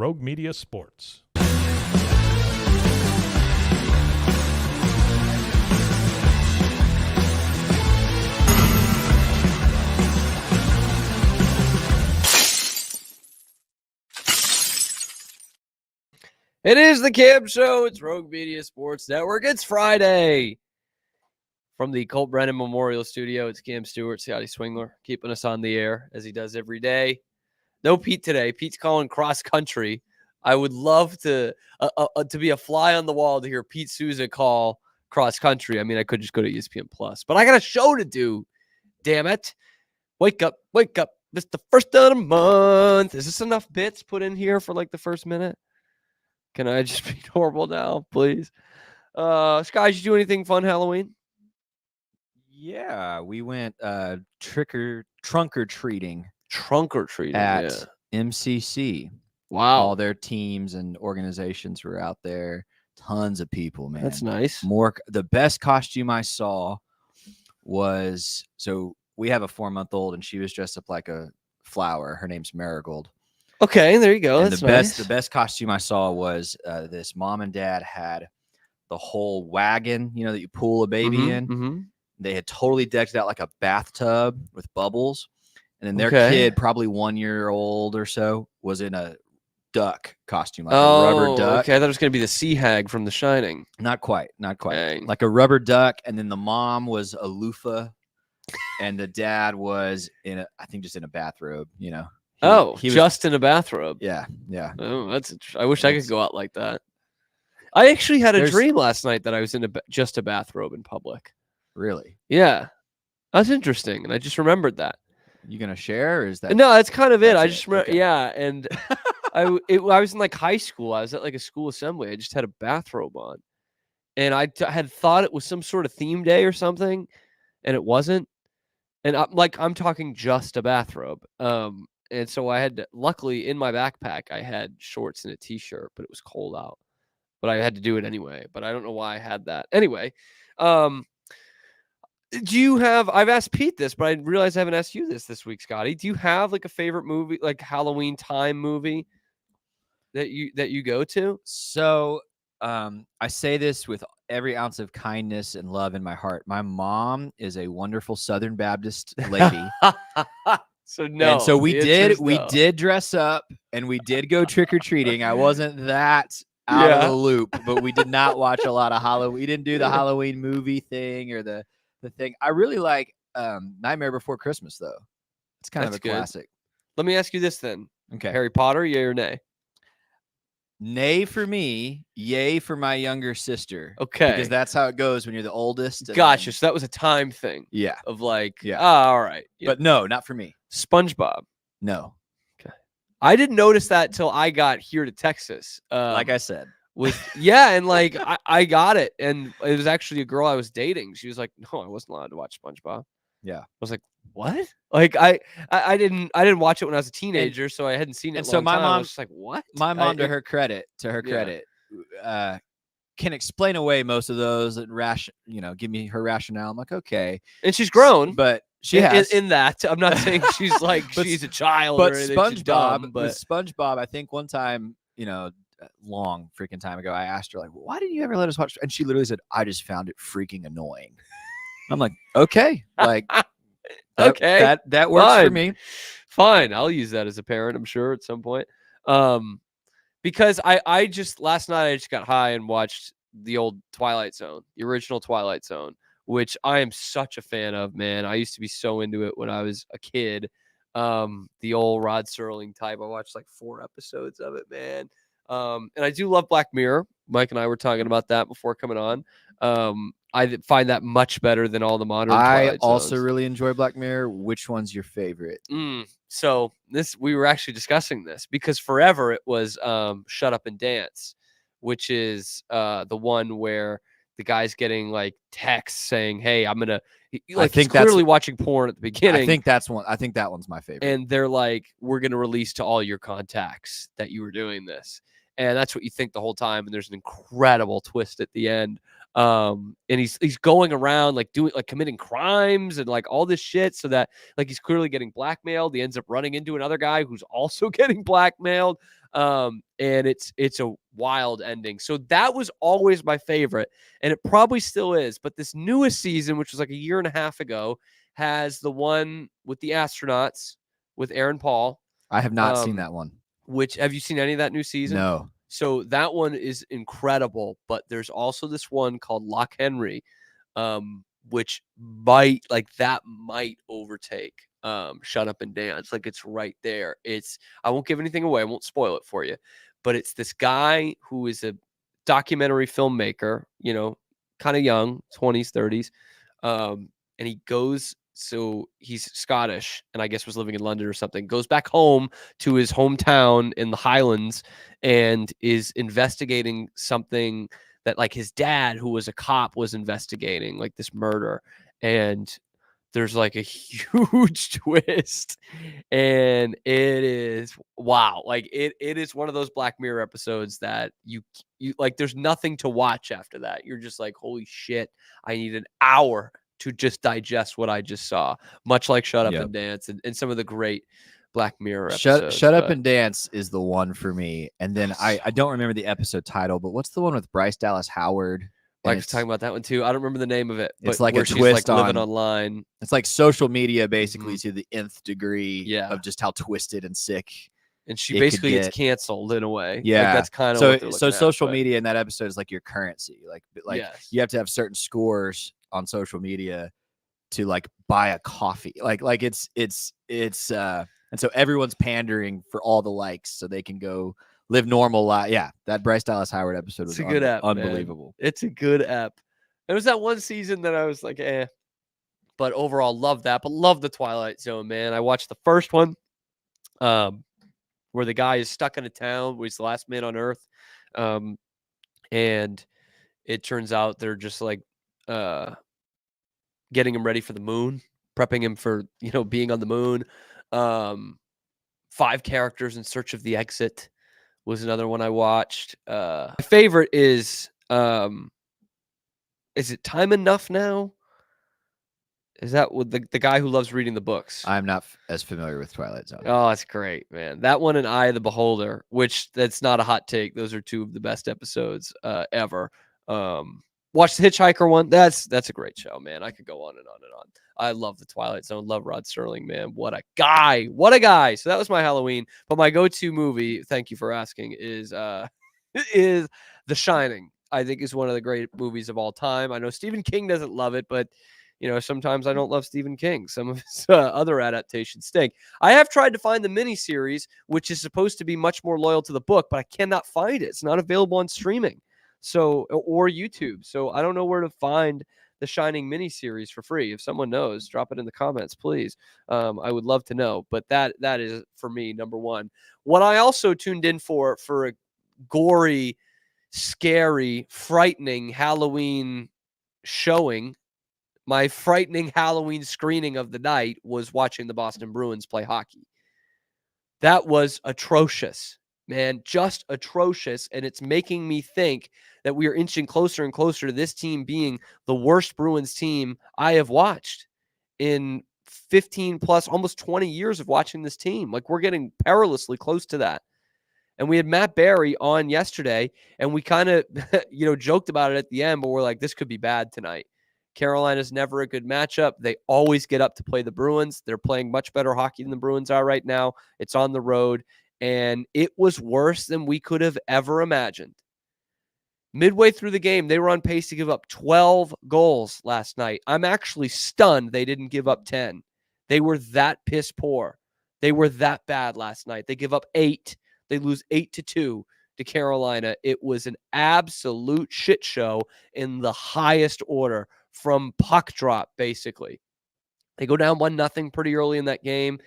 Rogue Media Sports. It is the Cam Show. It's Rogue Media Sports Network. It's Friday. From the Colt Brennan Memorial Studio, it's Cam Stewart, Scotty Swingler, keeping us on the air as he does every day. No Pete today. Pete's calling cross country. I would love to be a fly on the wall to hear Pete Souza call cross country. I mean, I could just go to ESPN Plus, but I got a show to do. Damn it. Wake up. It's the first of the month. Is this enough bits put in here for like the first minute? Can I just be normal now, please? Scott, did you do anything fun Halloween? Yeah, we went trunk or treating at MCC. Wow. All their teams and organizations were out there. Tons of people, man. That's nice. The best costume I saw was, so we have a 4-month-old and she was dressed up like a flower. Her name's Marigold. Okay, there you go. And That's the nice. best costume I saw was this mom and dad had the whole wagon, that you pull a baby in. Mm-hmm. They had totally decked it out like a bathtub with bubbles. And then their kid, probably 1 year old or so, was in a duck costume, like a rubber duck. Okay, I thought it was going to be the sea hag from The Shining. Not quite. Dang. Like a rubber duck. And then the mom was a loofah. And the dad was just in a bathrobe, He was, just in a bathrobe. Yeah. Oh, that's I wish I could go out like that. I actually had a dream last night that I was in just a bathrobe in public. Really? Yeah. That's interesting. And I just remembered that. You going to share? Or is that? No, that's kind of it. I it. just remember. Okay. Yeah. And I was in like high school. I was at like a school assembly. I just had a bathrobe on. And I had thought it was some sort of theme day or something. And it wasn't. And I'm talking just a bathrobe. And so I had luckily in my backpack, I had shorts and a t-shirt, but it was cold out. But I had to do it anyway. But I don't know why I had that. Anyway, I've asked Pete this, but I realized I haven't asked you this week, Scotty. Do you have like a favorite movie, like Halloween time movie that you go to? So I say this with every ounce of kindness and love in my heart. My mom is a wonderful Southern Baptist lady. So no. And so we did dress up and we did go trick-or-treating. I wasn't that out of the loop, but we did not watch a lot of Halloween. We didn't do the Halloween movie thing or the thing. I really like Nightmare Before Christmas, though. It's kind of a classic. Let me ask you this then. Okay. Harry Potter, yay or nay? Nay for me, yay for my younger sister. Okay. Because that's how it goes when you're the oldest. Gotcha. So that was a time thing. Yeah. Of like, yeah. All right. Yeah. But no, not for me. SpongeBob. No. Okay. I didn't notice that till I got here to Texas. Like I said. And like I got it. And it was actually a girl I was dating. She was like, no, I wasn't allowed to watch SpongeBob. Yeah. I was like, what? Like I didn't watch it when I was a teenager, so I hadn't seen it. And so my mom was just like, what? My mom, to her credit, can explain away most of those and give me her rationale. I'm like, okay. And she's grown, but she has in that. I'm not saying she's like she's a child. But or anything. SpongeBob, I think one time, long freaking time ago, I asked her like, why didn't you ever let us watch? And she literally said, I just found it freaking annoying. I'm like, okay, like, okay, that works for me. Fine, I'll use that as a parent. I'm sure at some point. Because I just last night I just got high and watched the old Twilight Zone, the original Twilight Zone, which I am such a fan of, man. I used to be so into it when I was a kid. The old Rod Serling type. I watched like 4 episodes of it, man. And I do love Black Mirror. Mike and I were talking about that before coming on. I find that much better than all the modern Twilight also Zones. really enjoy Black Mirror. Which one's your favorite? So we were actually discussing this because forever it was Shut Up and Dance, which is the one where the guy's getting like texts saying, hey, I'm gonna like he's clearly watching porn at the beginning. I think that one's my favorite. And they're like, we're gonna release to all your contacts that you were doing this. And that's what you think the whole time. And there's an incredible twist at the end. And he's going around like committing crimes and like all this shit, so that like he's clearly getting blackmailed. He ends up running into another guy who's also getting blackmailed. And it's a wild ending. So that was always my favorite, and it probably still is. But this newest season, which was like a year and a half ago, has the one with the astronauts with Aaron Paul. I have not seen that one. Which, have you seen any of that new season? No. So that one is incredible, but there's also this one called Loch Henry, which might overtake Shut Up and Dance. Like, it's right there. I won't give anything away. I won't spoil it for you, but it's this guy who is a documentary filmmaker, kind of young, 20s, 30s. And he goes, so he's Scottish and I guess was living in London or something, goes back home to his hometown in the Highlands and is investigating something that like his dad, who was a cop, was investigating, like this murder. And there's like a huge twist, and it is wow. Like it is one of those Black Mirror episodes that you like, there's nothing to watch after that. You're just like, holy shit, I need an hour to just digest what I just saw, much like Shut Up and Dance and some of the great Black Mirror episodes. Shut Up and Dance is the one for me. And then I don't remember the episode title, but what's the one with Bryce Dallas Howard? I was talking about that one too. I don't remember the name of it. It's but like where a twist she's like living online. It's like social media basically to the nth degree of just how twisted and sick. And she basically gets canceled in a way. Yeah, like that's kind of so social media in that episode is like your currency. Like yes. You have to have certain scores on social media to like buy a coffee. Like it's and so everyone's pandering for all the likes so they can go live normal life. Yeah, that Bryce Dallas Howard episode was a good app, unbelievable. Man. It's a good app. There was that one season that I was like, but overall love that. But love the Twilight Zone, man. I watched the first one, where the guy is stuck in a town where he's the last man on Earth, and it turns out they're just like getting him ready for the moon, prepping him for being on the moon. 5 characters in search of the exit was another one I watched. My favorite is it Time Enough Now? Is that with the guy who loves reading the books? I'm not as familiar with Twilight Zone. Oh, that's great, man. That one and Eye of the Beholder, which that's not a hot take. Those are 2 of the best episodes ever. Watch the Hitchhiker one. That's a great show, man. I could go on and on and on. I love the Twilight Zone. Love Rod Serling, man. What a guy. What a guy. So that was my Halloween. But my go-to movie, thank you for asking, is The Shining. I think is one of the great movies of all time. I know Stephen King doesn't love it, but sometimes I don't love Stephen King. Some of his other adaptations stink. I have tried to find the miniseries, which is supposed to be much more loyal to the book, but I cannot find it. It's not available on streaming, or YouTube. So I don't know where to find the Shining miniseries for free. If someone knows, drop it in the comments, please. I would love to know. But that is for me number one. What I also tuned in for a gory, scary, frightening Halloween showing. My frightening Halloween screening of the night was watching the Boston Bruins play hockey. That was atrocious, man, just atrocious. And it's making me think that we are inching closer and closer to this team being the worst Bruins team I have watched in 15 plus, almost 20 years of watching this team. Like, we're getting perilously close to that. And we had Matt Barry on yesterday, and we kind of, joked about it at the end, but we're like, this could be bad tonight. Carolina's never a good matchup. They always get up to play the Bruins. They're playing much better hockey than the Bruins are right now. It's on the road, and it was worse than we could have ever imagined. Midway through the game, they were on pace to give up 12 goals last night. I'm actually stunned they didn't give up 10. They were that piss poor. They were that bad last night. They give up 8. They lose 8-2 to Carolina. It was an absolute shit show in the highest order. From puck drop, basically. They go down 1-0 pretty early in that game.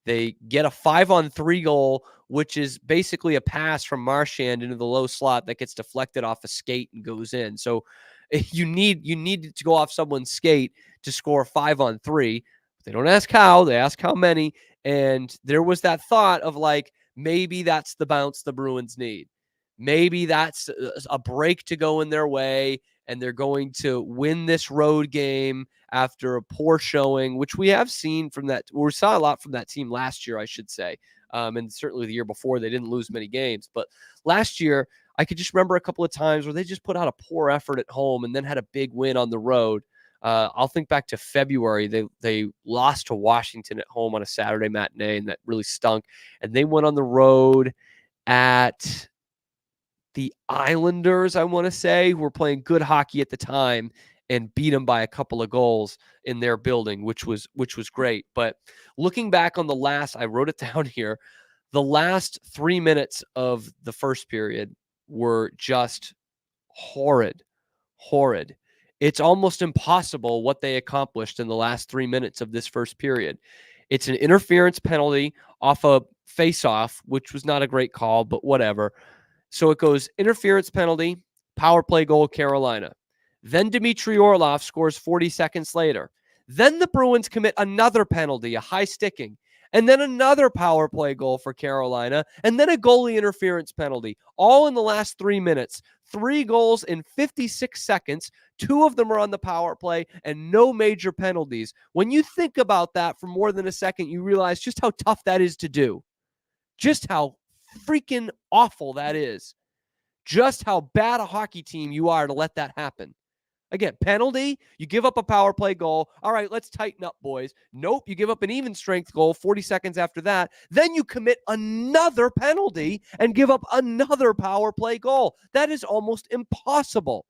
They get a 5-on-3 goal, which is basically a pass from Marchand into the low slot that gets deflected off a skate and goes in. So you need to go off someone's skate to score 5-on-3. They don't ask how, they ask how many. And there was that thought of like, maybe that's the bounce the Bruins need. Maybe that's a break to go in their way, and they're going to win this road game after a poor showing, which we have seen from that. We saw a lot from that team last year, I should say. And certainly the year before, they didn't lose many games. But last year, I could just remember a couple of times where they just put out a poor effort at home and then had a big win on the road. I'll think back to February. They lost to Washington at home on a Saturday matinee, and that really stunk. And they went on the road at the Islanders, I want to say, who were playing good hockey at the time, and beat them by a couple of goals in their building, which was great. But looking back on the last, I wrote it down here, the last 3 minutes of the first period were just horrid. It's almost impossible what they accomplished in the last 3 minutes of this first period. It's an interference penalty off a face-off, which was not a great call, but whatever. So it goes interference penalty, power play goal, Carolina. Then Dmitry Orlov scores 40 seconds later. Then the Bruins commit another penalty, a high sticking, and then another power play goal for Carolina, and then a goalie interference penalty, all in the last 3 minutes. 3 goals in 56 seconds. 2 of them are on the power play, and no major penalties. When you think about that for more than a second, you realize just how tough that is to do. Just how freaking awful that is. Just how bad a hockey team you are to let that happen. Again, penalty, you give up a power play goal. All right, let's tighten up, boys. Nope, you give up an even strength goal 40 seconds after that. Then you commit another penalty and give up another power play goal. That is almost impossible.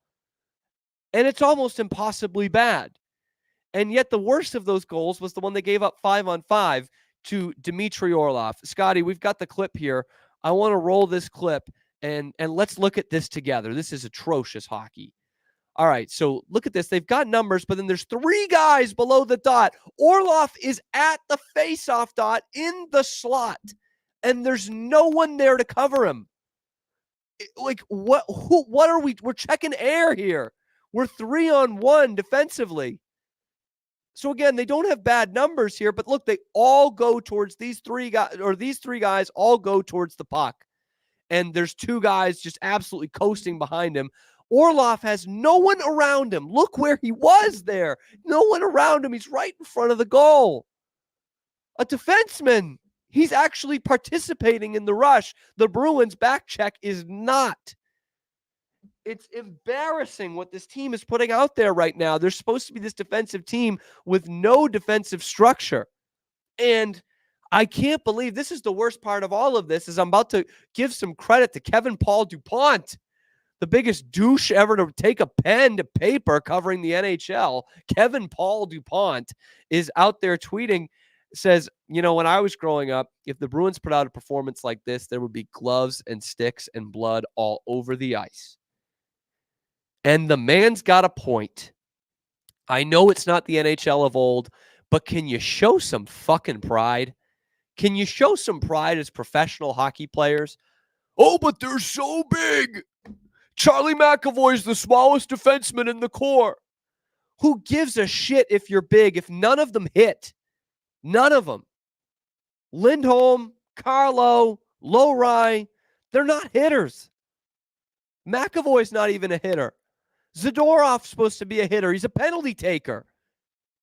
And it's almost impossibly bad. And yet the worst of those goals was the one they gave up 5-on-5 to Dmitry Orlov. Scotty, we've got the clip here. I want to roll this clip and let's look at this together. This is atrocious hockey. All right, so look at this. They've got numbers, but then there's 3 guys below the dot. Orlov is at the face-off dot in the slot, and there's no one there to cover him. Like, what are we? We're checking air here. We're 3-on-1 defensively. So again, they don't have bad numbers here, but look, they all go towards these 3 guys, or these 3 guys all go towards the puck. And there's 2 guys just absolutely coasting behind him. Orlov has no one around him. Look where he was there. No one around him. He's right in front of the goal. A defenseman. He's actually participating in the rush. The Bruins' back check is not. It's embarrassing what this team is putting out there right now. They're supposed to be this defensive team with no defensive structure. And I can't believe this is the worst part of all of this is I'm about to give some credit to Kevin Paul DuPont, the biggest douche ever to take a pen to paper covering the NHL. Kevin Paul DuPont is out there tweeting, says, you know, when I was growing up, if the Bruins put out a performance like this, there would be gloves and sticks and blood all over the ice. And the man's got a point. I know it's not the NHL of old, but can you show some fucking pride? Can you show some pride as professional hockey players? Oh, but they're so big. Charlie McAvoy's the smallest defenseman in the core. Who gives a shit if you're big if none of them hit? None of them. Lindholm, Carlo, Lowry, they're not hitters. McAvoy's not even a hitter. Zadorov's supposed to be a hitter. He's a penalty taker.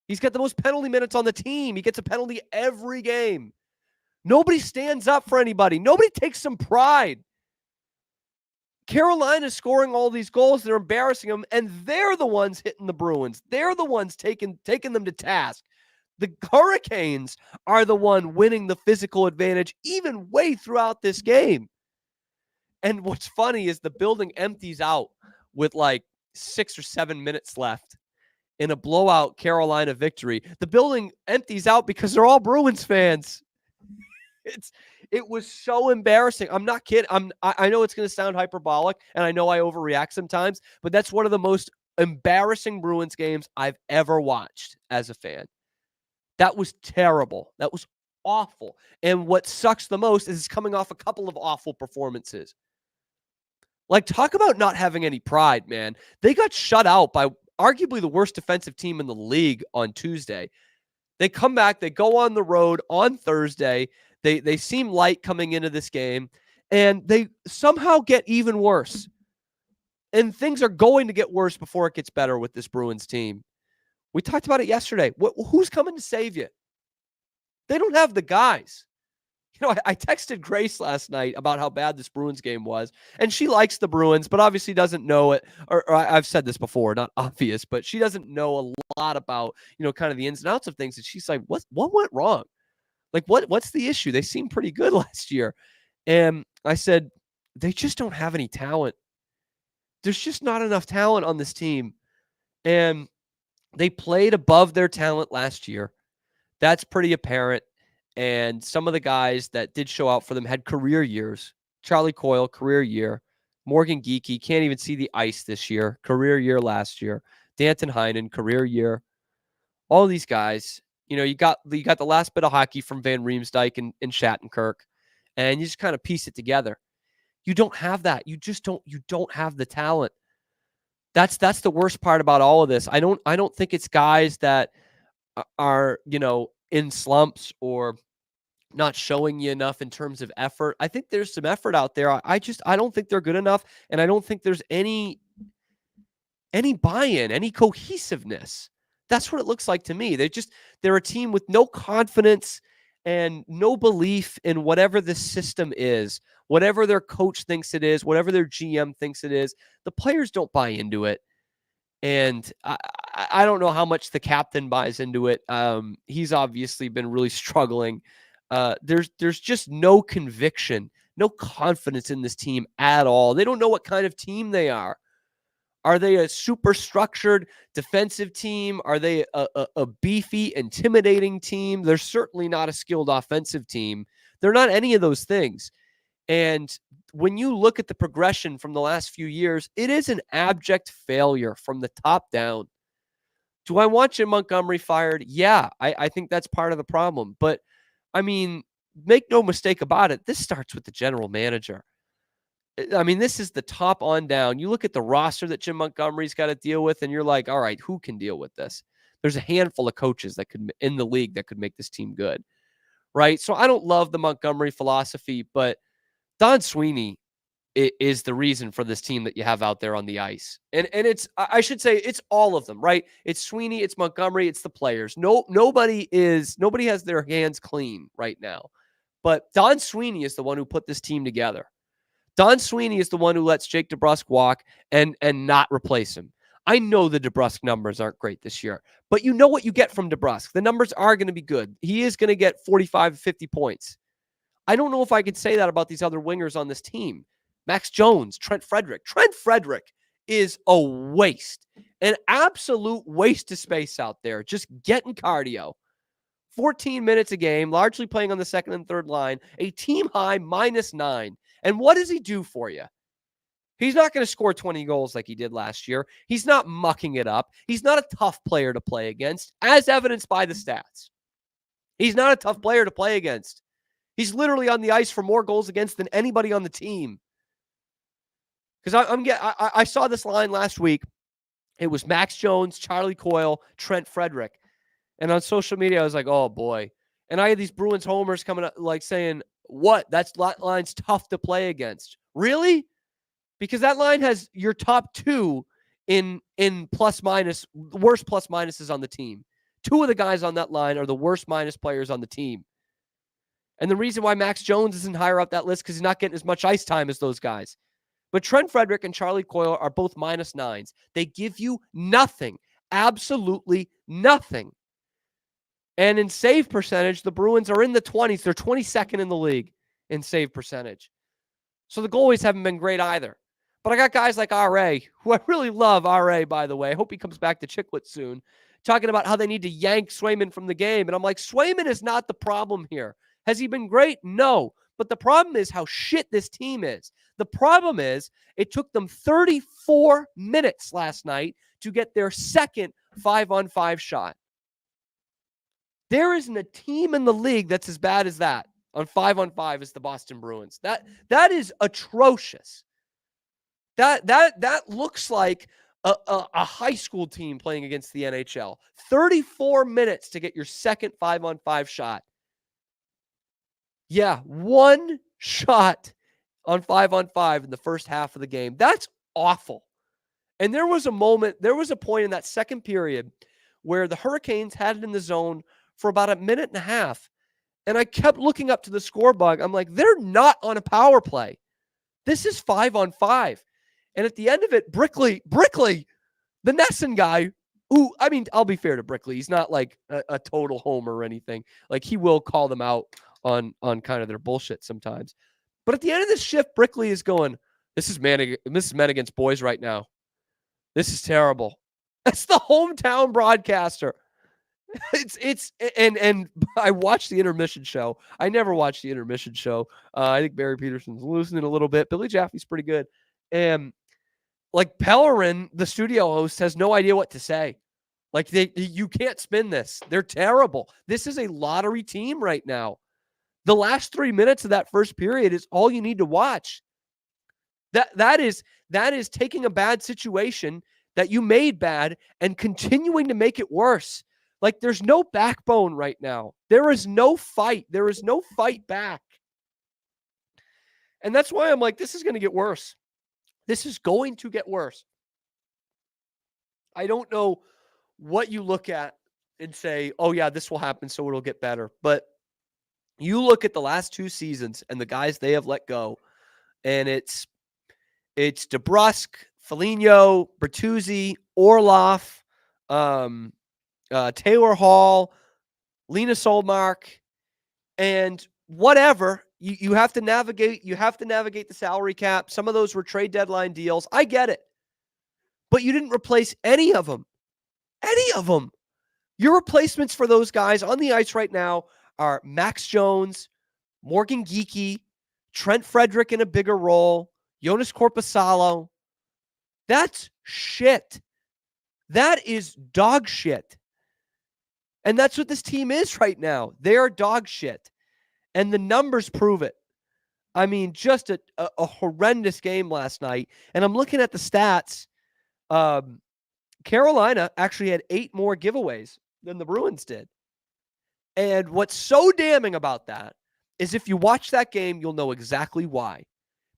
He's got the most penalty minutes on the team. He gets a penalty every game. Nobody stands up for anybody. Nobody takes some pride. Carolina's scoring all these goals. They're embarrassing them, and they're the ones hitting the Bruins. They're the ones taking them to task. The Hurricanes are the one winning the physical advantage even way throughout this game. And what's funny is the building empties out with like 6 or 7 minutes left in a blowout Carolina victory. The building empties out because they're all Bruins fans. It was so embarrassing. I'm not kidding. I know it's going to sound hyperbolic, and I know I overreact sometimes, but that's one of the most embarrassing Bruins games I've ever watched as a fan. That was terrible. That was awful. And what sucks the most is it's coming off a couple of awful performances. Like, talk about not having any pride, man. They got shut out by arguably the worst defensive team in the league on Tuesday. They come back, they go on the road on Thursday. They seem light coming into this game, and they somehow get even worse. And things are going to get worse before it gets better with this Bruins team. We talked about it yesterday. Who's coming to save you? They don't have the guys. I texted Grace last night about how bad this Bruins game was, and she likes the Bruins, but obviously doesn't know it. Or I've said this before, not obvious, but she doesn't know a lot about, kind of the ins and outs of things. And she's like, what went wrong? Like, what's the issue? They seemed pretty good last year. And I said, they just don't have any talent. There's just not enough talent on this team. And they played above their talent last year. That's pretty apparent. And some of the guys that did show out for them had career years. Charlie Coyle, career year. Morgan Geekie, can't even see the ice this year. Career year last year. Danton Heinen, career year. All these guys, you got the last bit of hockey from Van Riemsdyk and Shattenkirk, and you just kind of piece it together. You don't have that. You don't have the talent. That's the worst part about all of this. I don't think it's guys that are, in slumps or not showing you enough in terms of effort. I think there's some effort out there. I don't think they're good enough, and I don't think there's any buy-in, any cohesiveness. That's what it looks like to me. They're a team with no confidence and no belief in whatever the system is, whatever their coach thinks it is, whatever their GM thinks it is. The players don't buy into it. And I don't know how much the captain buys into it. He's obviously been really struggling. There's just no conviction, no confidence in this team at all. They don't know what kind of team they are. Are they a super structured defensive team? Are they a beefy, intimidating team? They're certainly not a skilled offensive team. They're not any of those things. And when you look at the progression from the last few years, it is an abject failure from the top down. Do I want Jim Montgomery fired? Yeah, I think that's part of the problem. But, I mean, make no mistake about it, this starts with the general manager. I mean, this is the top on down. You look at the roster that Jim Montgomery's got to deal with, and you're like, all right, who can deal with this? There's a handful of coaches that could in the league that could make this team good, right? So I don't love the Montgomery philosophy, but Don Sweeney is the reason for this team that you have out there on the ice. And it's, I should say, it's all of them, right? It's Sweeney, it's Montgomery, it's the players. Nobody has their hands clean right now. But Don Sweeney is the one who put this team together. Don Sweeney is the one who lets Jake DeBrusk walk and not replace him. I know the DeBrusk numbers aren't great this year, but you know what you get from DeBrusk. The numbers are going to be good. He is going to get 45, 50 points. I don't know if I could say that about these other wingers on this team. Max Jones, Trent Frederick. Trent Frederick is a waste, an absolute waste of space out there, just getting cardio. 14 minutes a game, largely playing on the second and third line, a team high -9. And what does he do for you? He's not going to score 20 goals like he did last year. He's not mucking it up. He's not a tough player to play against, as evidenced by the stats. He's not a tough player to play against. He's literally on the ice for more goals against than anybody on the team. Because I saw this line last week. It was Max Jones, Charlie Coyle, Trent Frederick. And on social media, I was like, oh, boy. And I had these Bruins homers coming up like saying, what? That line's tough to play against. Really? Because that line has your top two in plus minus, worst plus minuses on the team. Two of the guys on that line are the worst minus players on the team. And the reason why Max Jones isn't higher up that list because he's not getting as much ice time as those guys. But Trent Frederick and Charlie Coyle are both -9s. They give you nothing. Absolutely nothing. And in save percentage, the Bruins are in the 20s. They're 22nd in the league in save percentage. So the goalies haven't been great either. But I got guys like RA, who I really love. RA, by the way. I hope he comes back to Chiclet soon, talking about how they need to yank Swayman from the game. And I'm like, Swayman is not the problem here. Has he been great? No. But the problem is how shit this team is. The problem is it took them 34 minutes last night to get their second 5-on-5 shot. There isn't a team in the league that's as bad as that on 5-on-5 as the Boston Bruins. That is atrocious. That looks like a high school team playing against the NHL. 34 minutes to get your second 5-on-5 shot. Yeah, one shot on 5-on-5 in the first half of the game. That's awful. And there was a point in that second period where the Hurricanes had it in the zone for about a minute and a half. And I kept looking up to the score bug. I'm like, they're not on a power play. This is 5-on-5. And at the end of it, Brickley, the Nesson guy, who, I mean, I'll be fair to Brickley. He's not like a total homer or anything. Like, he will call them out on kind of their bullshit sometimes. But at the end of this shift, Brickley is going, this is men against boys right now. This is terrible. That's the hometown broadcaster. And I watched the intermission show. I never watched the intermission show. I think Barry Peterson's losing it a little bit. Billy Jaffe's pretty good. And like Pellerin, the studio host, has no idea what to say. Like, you can't spin this. They're terrible. This is a lottery team right now. The last 3 minutes of that first period is all you need to watch. That is taking a bad situation that you made bad and continuing to make it worse. Like, there's no backbone right now. There is no fight. There is no fight back. And that's why I'm like, this is going to get worse. This is going to get worse. I don't know what you look at and say, oh yeah, this will happen, so it'll get better. But you look at the last 2 seasons and the guys they have let go, and it's DeBrusque, Foligno, Bertuzzi, Orloff, Taylor Hall, Lena Solmark, and whatever. You have to navigate. You have to navigate the salary cap. Some of those were trade deadline deals. I get it, but you didn't replace any of them. Any of them. Your replacements for those guys on the ice right now are Max Jones, Morgan Geekie, Trent Frederick in a bigger role, Jonas Korpisalo. That's shit. That is dog shit. And that's what this team is right now. They are dog shit. And the numbers prove it. I mean, just a horrendous game last night. And I'm looking at the stats. Carolina actually had 8 more giveaways than the Bruins did. And what's so damning about that is if you watch that game, you'll know exactly why.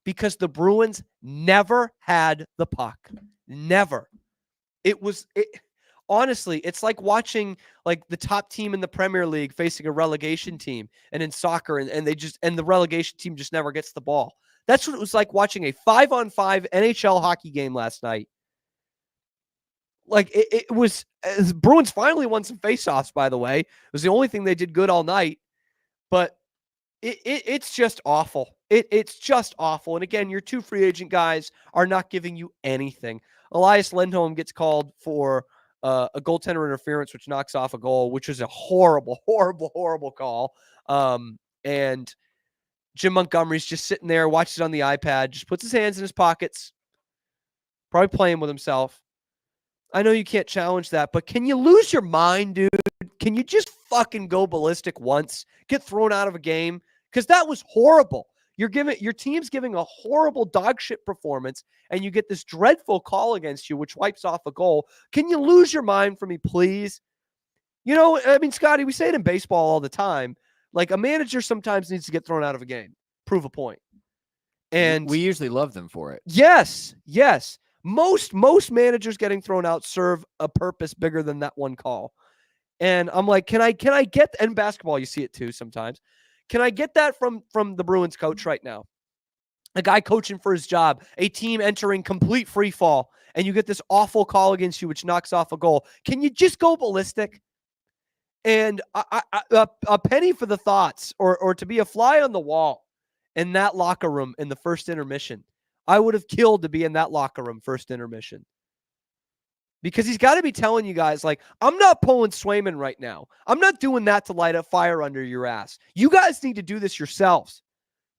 Because the Bruins never had the puck. Never. Honestly, it's like watching like the top team in the Premier League facing a relegation team, and in soccer, and the relegation team just never gets the ball. That's what it was like watching a 5-on-5 NHL hockey game last night. Like it was, Bruins finally won some faceoffs, by the way. It was the only thing they did good all night, but it's just awful. It's just awful. And again, your 2 free agent guys are not giving you anything. Elias Lindholm gets called for a goaltender interference, which knocks off a goal, which is a horrible, horrible, horrible call. And Jim Montgomery's just sitting there, watches it on the iPad, just puts his hands in his pockets, probably playing with himself. I know you can't challenge that, but can you lose your mind, dude? Can you just fucking go ballistic once, get thrown out of a game? Because that was horrible. Your team's giving a horrible dog shit performance, and you get this dreadful call against you, which wipes off a goal. Can you lose your mind for me, please? You know, I mean, Scotty, we say it in baseball all the time. Like, a manager sometimes needs to get thrown out of a game, prove a point. And we usually love them for it. Yes. Most managers getting thrown out serve a purpose bigger than that one call. And I'm like, can I get, and basketball, you see it too sometimes. Can I get that from the Bruins coach right now? A guy coaching for his job, a team entering complete free fall, and you get this awful call against you, which knocks off a goal. Can you just go ballistic? And a penny for the thoughts, or to be a fly on the wall in that locker room in the first intermission. I would have killed to be in that locker room first intermission. Because he's got to be telling you guys, like, I'm not pulling Swayman right now. I'm not doing that to light a fire under your ass. You guys need to do this yourselves.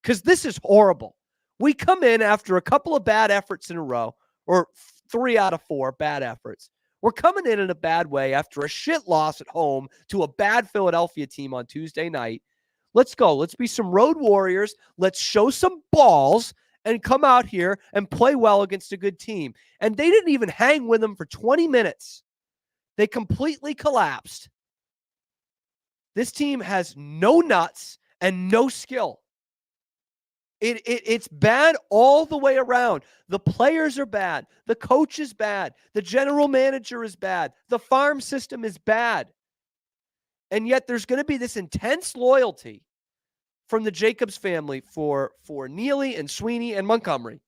Because this is horrible. We come in after a couple of bad efforts in a row, or 3 out of 4 bad efforts. We're coming in a bad way after a shit loss at home to a bad Philadelphia team on Tuesday night. Let's go. Let's be some road warriors. Let's show some balls and come out here and play well against a good team. And they didn't even hang with them for 20 minutes. They completely collapsed. This team has no nuts and no skill. It's bad all the way around. The players are bad. The coach is bad. The general manager is bad. The farm system is bad. And yet there's going to be this intense loyalty from the Jacobs family for Neely and Sweeney and Montgomery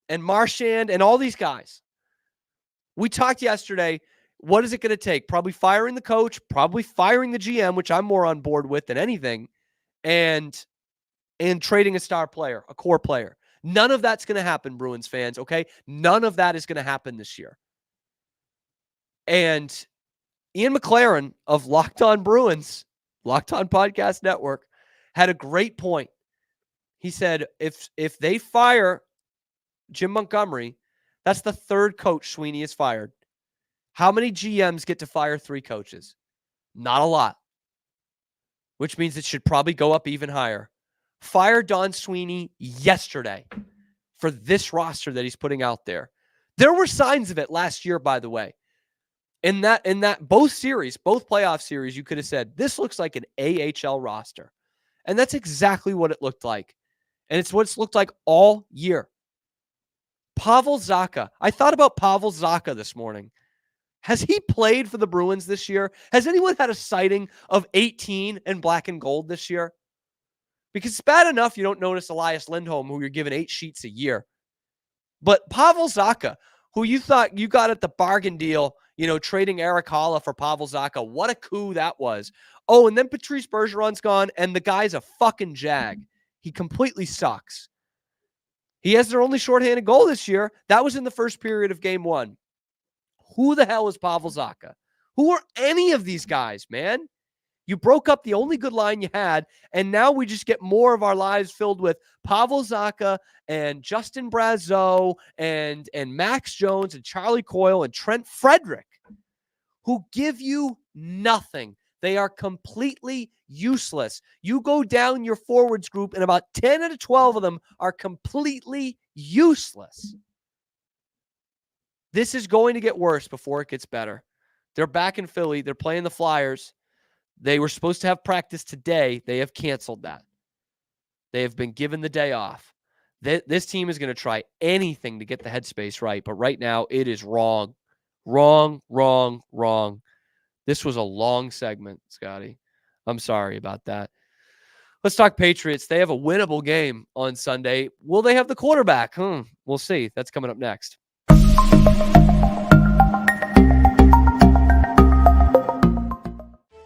and Marchand and all these guys. We talked yesterday, what is it going to take? Probably firing the coach, probably firing the GM, which I'm more on board with than anything, and trading a star player, a core player. None of that's going to happen, Bruins fans, okay? None of that is going to happen this year. And Ian McLaren of Locked On Bruins, Locked On Podcast Network, had a great point. He said, if they fire Jim Montgomery, that's the third coach Sweeney has fired. How many GMs get to fire 3 coaches? Not a lot. Which means it should probably go up even higher. Fire Don Sweeney yesterday for this roster that he's putting out there. There were signs of it last year, by the way. In that both playoff series, you could have said, this looks like an AHL roster. And that's exactly what it looked like. And it's what it's looked like all year. Pavel Zacha. I thought about Pavel Zacha this morning. Has he played for the Bruins this year? Has anyone had a sighting of 18 in black and gold this year? Because it's bad enough you don't notice Elias Lindholm, who you're giving 8 sheets a year. But Pavel Zacha, who you thought you got at the bargain deal, trading Eric Haula for Pavel Zacha. What a coup that was. Oh, and then Patrice Bergeron's gone, and the guy's a fucking jag. He completely sucks. He has their only shorthanded goal this year. That was in the first period of game 1. Who the hell is Pavel Zacha? Who are any of these guys, man? You broke up the only good line you had, and now we just get more of our lives filled with Pavel Zacha and Justin Brazeau and Max Jones and Charlie Coyle and Trent Frederick, who give you nothing. They are completely useless. You go down your forwards group, and about 10 out of 12 of them are completely useless. This is going to get worse before it gets better. They're back in Philly. They're playing the Flyers. They were supposed to have practice today. They have canceled that. They have been given the day off. This team is going to try anything to get the headspace right, but right now it is wrong. Wrong. This was a long segment, Scotty. I'm sorry about that. Let's talk Patriots. They have a winnable game on Sunday. Will they have the quarterback? We'll see. That's coming up next.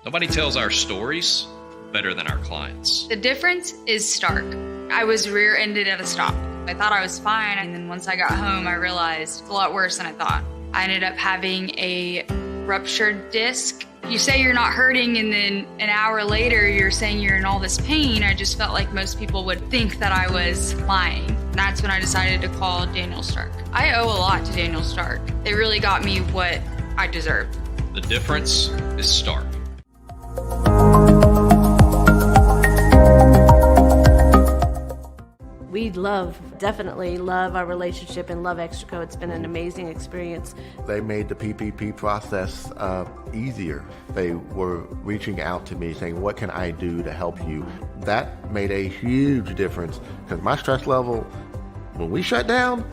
Nobody tells our stories better than our clients. The difference is stark. I was rear-ended at a stop. I thought I was fine, and then once I got home, I realized it's a lot worse than I thought. I ended up having a ruptured disc. You say you're not hurting, and then an hour later, you're saying you're in all this pain. I just felt like most people would think that I was lying. And that's when I decided to call Daniel Stark. I owe a lot to Daniel Stark. They really got me what I deserved. The difference is stark. We definitely love our relationship and love Extraco. It's been an amazing experience. They made the PPP process easier. They were reaching out to me saying, what can I do to help you? That made a huge difference because my stress level, when we shut down,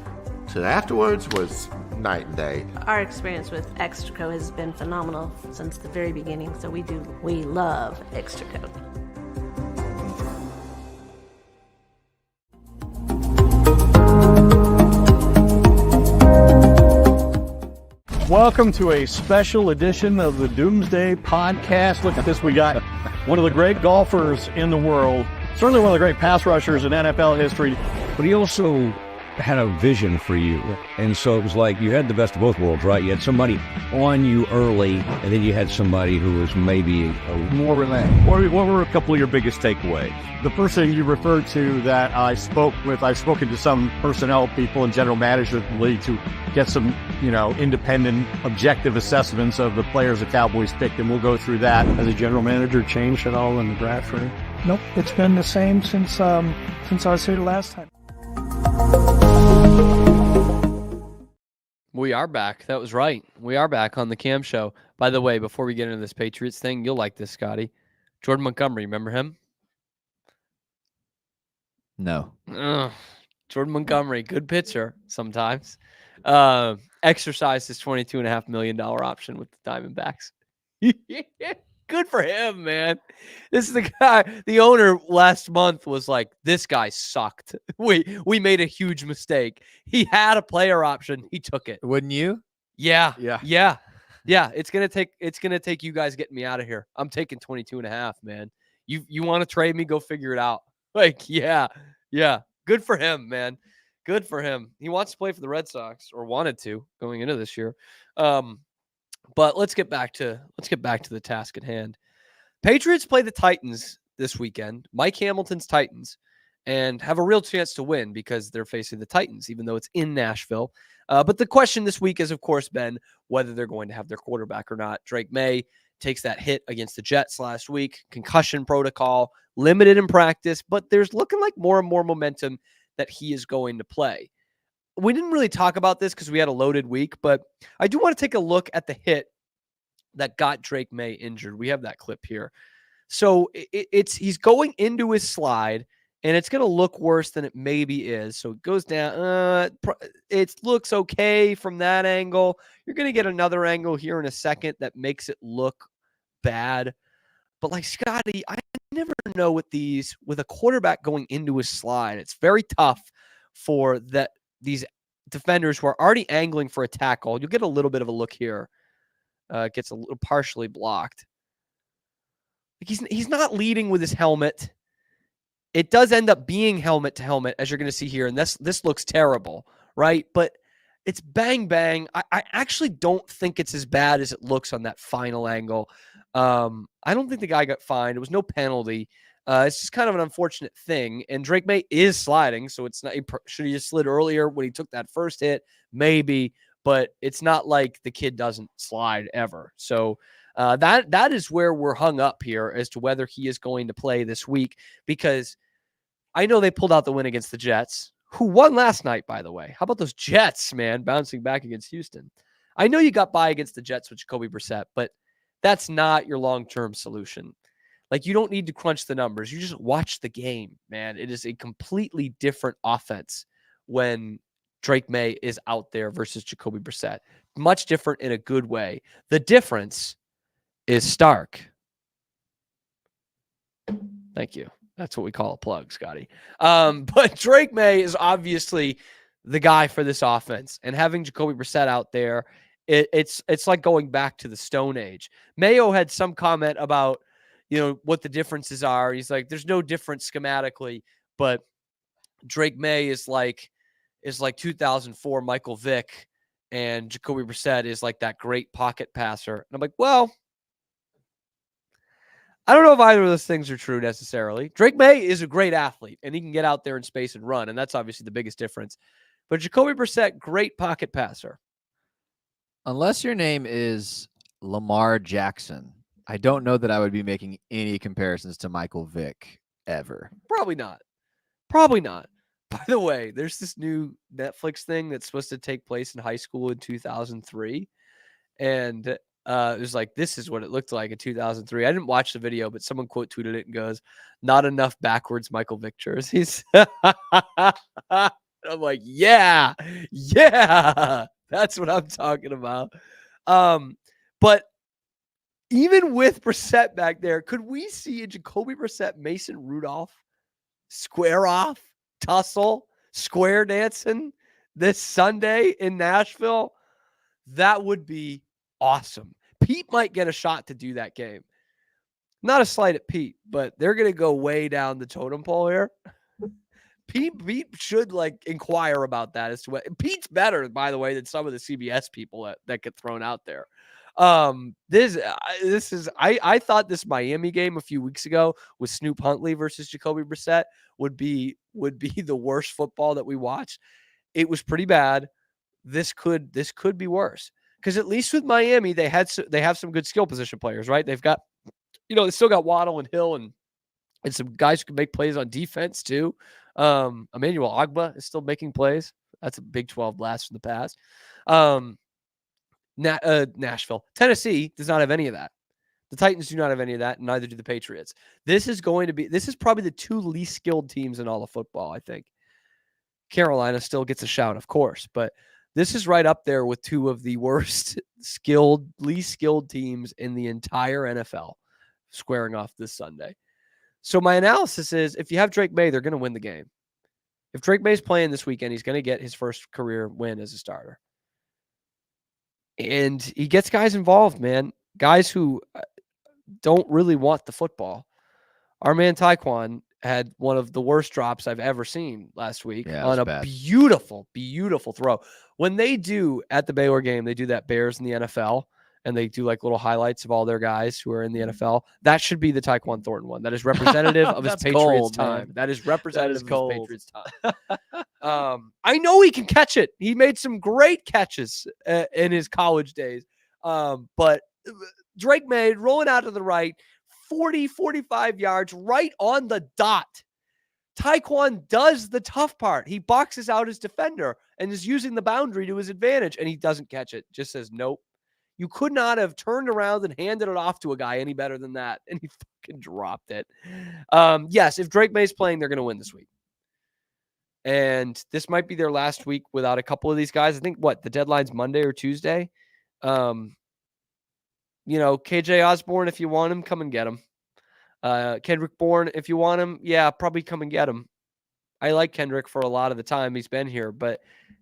to afterwards was night and day. Our experience with Extraco has been phenomenal since the very beginning, so we love Extraco. Welcome to a special edition of the Doomsday Podcast. Look at this. We got one of the great golfers in the world, certainly one of the great pass rushers in NFL history. But he also had a vision for you. And so it was like you had the best of both worlds, right? You had somebody on you early, and then you had somebody who was maybe more relaxed. What were a couple of your biggest takeaways? The person you referred to that I spoke with, I've spoken to some personnel people and general managers of the league to get some, independent, objective assessments of the players the Cowboys picked, and we'll go through that. Has the general manager changed at all in the draft? Nope, it's been the same since I was here the last time. We are back. That was right. We are back on the Cam Show. By the way, before we get into this Patriots thing, you'll like this, Scotty. Jordan Montgomery, remember him? No. Jordan Montgomery, good pitcher sometimes. Exercised his $22.5 million option with the Diamondbacks. Good for him, man. This is the guy. The owner last month was like, "This guy sucked. We made a huge mistake. He had a player option. He took it. Wouldn't you? Yeah, Yeah. yeah, yeah. It's gonna take you guys getting me out of here. I'm taking 22.5, man. You want to trade me? Go figure it out. Like, yeah. Good for him, man. Good for him. He wants to play for the Red Sox, or wanted to going into this year. But let's get back to the task at hand. Patriots play the Titans this weekend, Mike Hamilton's Titans, and have a real chance to win because they're facing the Titans, even though it's in Nashville. But the question this week has, of course, been whether they're going to have their quarterback or not. Drake May takes that hit against the Jets last week, concussion protocol, limited in practice, but there's looking like more and more momentum that he is going to play. We didn't really talk about this because we had a loaded week, but I do want to take a look at the hit that got Drake May injured. We have that clip here. So he's going into his slide, and it's going to look worse than it maybe is. So it goes down. It looks okay from that angle. You're going to get another angle here in a second that makes it look bad. But like Scotty, I never know with a quarterback going into his slide. It's very tough for these defenders who are already angling for a tackle. You'll get a little bit of a look here. It gets a little partially blocked. He's not leading with his helmet. It does end up being helmet to helmet, as you're going to see here, and this looks terrible, right? But it's bang, bang. I actually don't think it's as bad as it looks on that final angle. I don't think the guy got fined. It was no penalty. It's just kind of an unfortunate thing. And Drake May is sliding, so it's not. Should he have slid earlier when he took that first hit? Maybe, but it's not like the kid doesn't slide ever. So that is where we're hung up here as to whether he is going to play this week, because I know they pulled out the win against the Jets, who won last night, by the way. How about those Jets, man, bouncing back against Houston? I know you got by against the Jets with Jacoby Brissett, but that's not your long-term solution. Like, you don't need to crunch the numbers. You just watch the game, man. It is a completely different offense when Drake May is out there versus Jacoby Brissett. Much different in a good way. The difference is stark. Thank you. That's what we call a plug, Scotty. But Drake May is obviously the guy for this offense. And having Jacoby Brissett out there, it's like going back to the Stone Age. Mayo had some comment about, what the differences are. He's like, there's no difference schematically, but Drake May is like 2004 Michael Vick, and Jacoby Brissett is like that great pocket passer. And I'm like, well, I don't know if either of those things are true necessarily. Drake May is a great athlete, and he can get out there in space and run, and that's obviously the biggest difference. But Jacoby Brissett, great pocket passer. Unless your name is Lamar Jackson, I don't know that I would be making any comparisons to Michael Vick ever. Probably not. By the way, there's this new Netflix thing that's supposed to take place in high school in 2003. And it was like, this is what it looked like in 2003. I didn't watch the video, but someone quote tweeted it and goes, "Not enough backwards Michael Vick jerseys." I'm like, yeah, that's what I'm talking about. But even with Brissett back there, could we see a Jacoby Brissett, Mason Rudolph square off, tussle, square dancing this Sunday in Nashville? That would be awesome. Pete might get a shot to do that game. Not a slight at Pete, but they're going to go way down the totem pole here. Pete should inquire about that as to what Pete's better, by the way, than some of the CBS people that get thrown out there. This is I thought this Miami game a few weeks ago with Snoop Huntley versus Jacoby Brissett would be the worst football that we watched. It was pretty bad. This could be worse, because at least with Miami they have some good skill position players, right? They've got they still got Waddle and Hill and some guys who can make plays on defense too. Emmanuel Ogbah is still making plays. That's a Big 12 blast from the past. Nashville. Tennessee does not have any of that. The Titans do not have any of that, and neither do the Patriots. This is probably the two least skilled teams in all of football, I think. Carolina still gets a shout, of course, but this is right up there with two of the least skilled teams in the entire NFL. squaring off this Sunday. So my analysis is if you have Drake May, they're going to win the game. If Drake May's playing this weekend, he's going to get his first career win as a starter. And he gets guys involved, man. Guys who don't really want the football. Our man Taekwon had one of the worst drops I've ever seen last week on a beautiful, beautiful throw. When they do at the Baylor game, they do that Bears in the NFL, and they do like little highlights of all their guys who are in the NFL. That should be the Taekwon Thornton one. That is representative of his Patriots time. Man. That is representative of his Patriots time. I know he can catch it. He made some great catches in his college days. But Drake May rolling out to the right, 40, 45 yards, right on the dot. Taekwon does the tough part. He boxes out his defender and is using the boundary to his advantage, and he doesn't catch it. Just says, nope. You could not have turned around and handed it off to a guy any better than that, and he fucking dropped it. Yes, if Drake May's playing, they're going to win this week. And this might be their last week without a couple of these guys. I think, the deadline's Monday or Tuesday? KJ Osborne, if you want him, come and get him. Kendrick Bourne, if you want him, probably come and get him. I like Kendrick for a lot of the time he's been here, but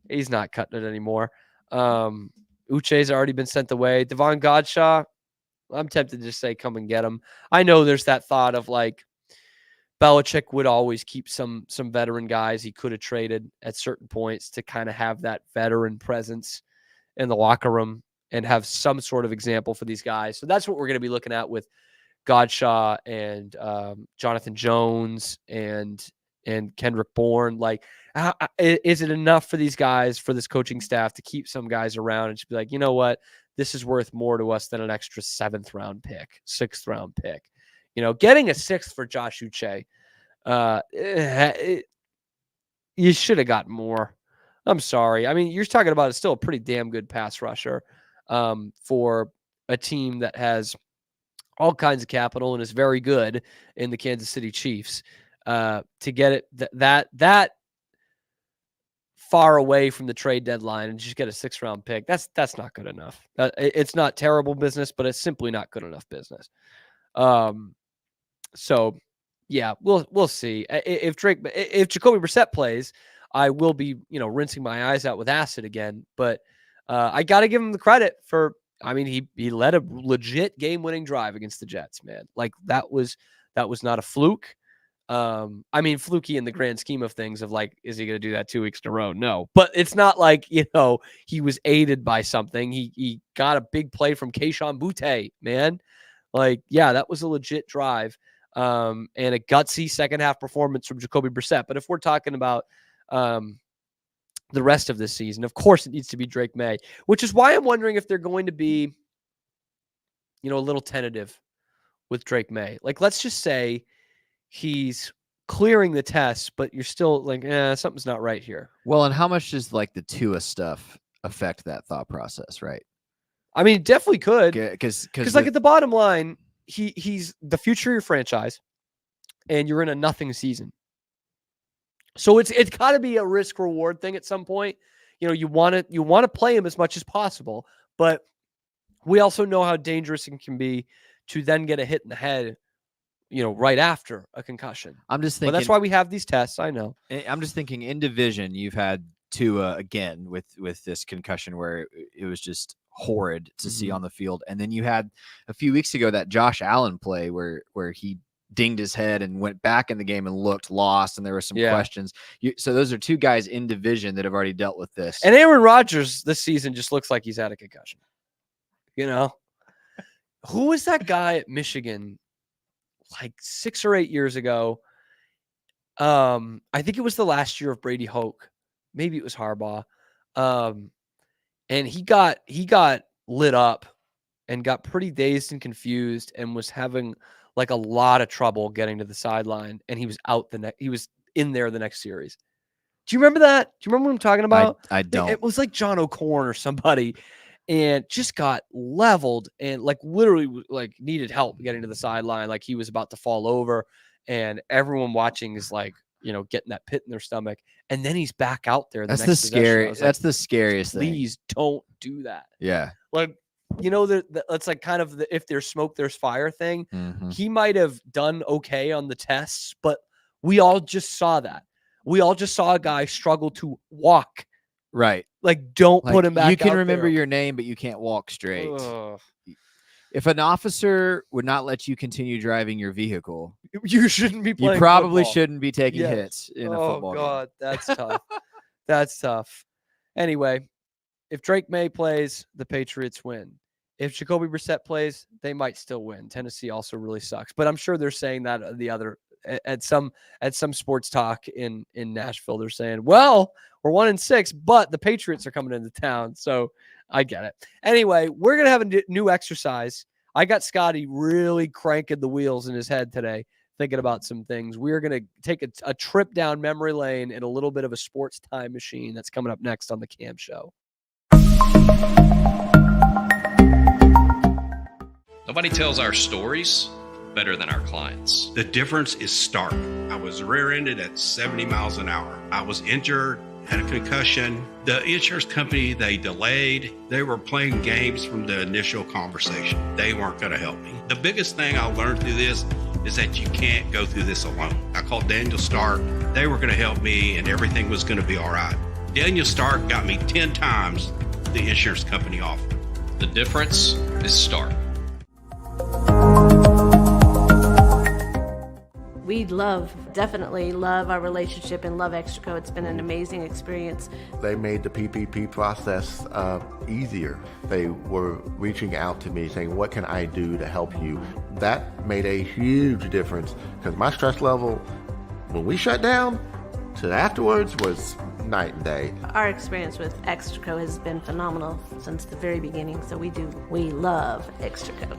he's not cutting it anymore. Uche's already been sent away. Devon Godshaw, I'm tempted to just say come and get him. I know there's that thought of like Belichick would always keep some veteran guys he could have traded at certain points to kind of have that veteran presence in the locker room and have some sort of example for these guys. So that's what we're going to be looking at with Godshaw and Jonathan Jones and Kendrick Bourne. Like, is it enough for these guys, for this coaching staff to keep some guys around and just be like, you know what, this is worth more to us than an extra 7th round pick, 6th round pick. Getting a 6th for Josh Uche, you should have got more. I'm sorry. I mean, you're talking about still a pretty damn good pass rusher for a team that has all kinds of capital and is very good in the Kansas City Chiefs. To get it that far away from the trade deadline and just get a 6th round pick, that's not good enough. It's not terrible business, but it's simply not good enough business. So yeah, we'll see. If Jacoby Brissett plays, I will be, rinsing my eyes out with acid again. But I got to give him the credit for. I mean, he led a legit game-winning drive against the Jets, man. Like that was not a fluke. I mean, fluky in the grand scheme of things of like, is he going to do that 2 weeks in a row? No, but it's not like, he was aided by something. He got a big play from Kayshon Boutte, man. Like, yeah, that was a legit drive. And a gutsy second half performance from Jacoby Brissett. But if we're talking about, the rest of this season, of course it needs to be Drake May, which is why I'm wondering if they're going to be, a little tentative with Drake May. Like, let's just say he's clearing the test, but you're still like, something's not right here. Well, and how much does like the Tua stuff affect that thought process, right? I mean, it definitely could. Because like at the bottom line, he's the future of your franchise, and you're in a nothing season. So it's got to be a risk reward thing at some point. You want to play him as much as possible, but we also know how dangerous it can be to then get a hit in the head, right after a concussion. I'm just thinking, but that's why we have these tests. I know. I'm just thinking in division, you've had Tua again with this concussion where it was just horrid to see on the field. And then you had a few weeks ago that Josh Allen play where he dinged his head and went back in the game and looked lost, and there were some questions. So those are two guys in division that have already dealt with this. And Aaron Rodgers this season just looks like he's had a concussion. Who was that guy at Michigan like 6 or 8 years ago? I think it was the last year of Brady Hoke. Maybe it was Harbaugh. And he got lit up and got pretty dazed and confused and was having like a lot of trouble getting to the sideline, and he was out he was in there the next series. Do you remember that? Do you remember what I'm talking about? I don't. It was like John O'Corn or somebody, and just got leveled and like literally like needed help getting to the sideline. Like he was about to fall over, and everyone watching is like, getting that pit in their stomach. And then he's back out there. That's the scariest thing. Please don't do that. Yeah. Like you know, it's like kind of the if there's smoke, there's fire thing. Mhm. He might have done okay on the tests, but we all just saw that. We all just saw a guy struggle to walk. Right. Like, don't Like, put him back. you can out remember there. your name, but you can't walk straight. Ugh. If an officer would not let you continue driving your vehicle, You shouldn't be playing. you probably football. shouldn't be taking Yes. hits in a Oh football God, that's tough. That's tough. Anyway, if Drake May plays, the Patriots win. If Jacoby Brissett plays, they might still win. Tennessee also really sucks, but I'm sure they're saying that the other at some sports talk in Nashville. They're saying, "Well, we're 1-6, but the Patriots are coming into town." So I get it. Anyway, we're gonna have a new exercise. I got Scotty really cranking the wheels in his head today, thinking about some things. We're going to take a trip down memory lane in a little bit of a sports time machine. That's coming up next on the Cam Show. Nobody tells our stories better than our clients. The difference is stark. I was rear-ended at 70 miles an hour. I was injured, had a concussion. The insurance company, they delayed. They were playing games from the initial conversation. They weren't going to help me. The biggest thing I learned through this is that you can't go through this alone. I called Daniel Stark. They were going to help me and everything was going to be all right. Daniel Stark got me 10 times the insurance company offered. The difference is stark. We definitely love our relationship and love Extraco. It's been an amazing experience. They made the PPP process easier. They were reaching out to me saying, what can I do to help you? That made a huge difference because my stress level, when we shut down, to afterwards was night and day. Our experience with Extraco has been phenomenal since the very beginning, so we love Extraco.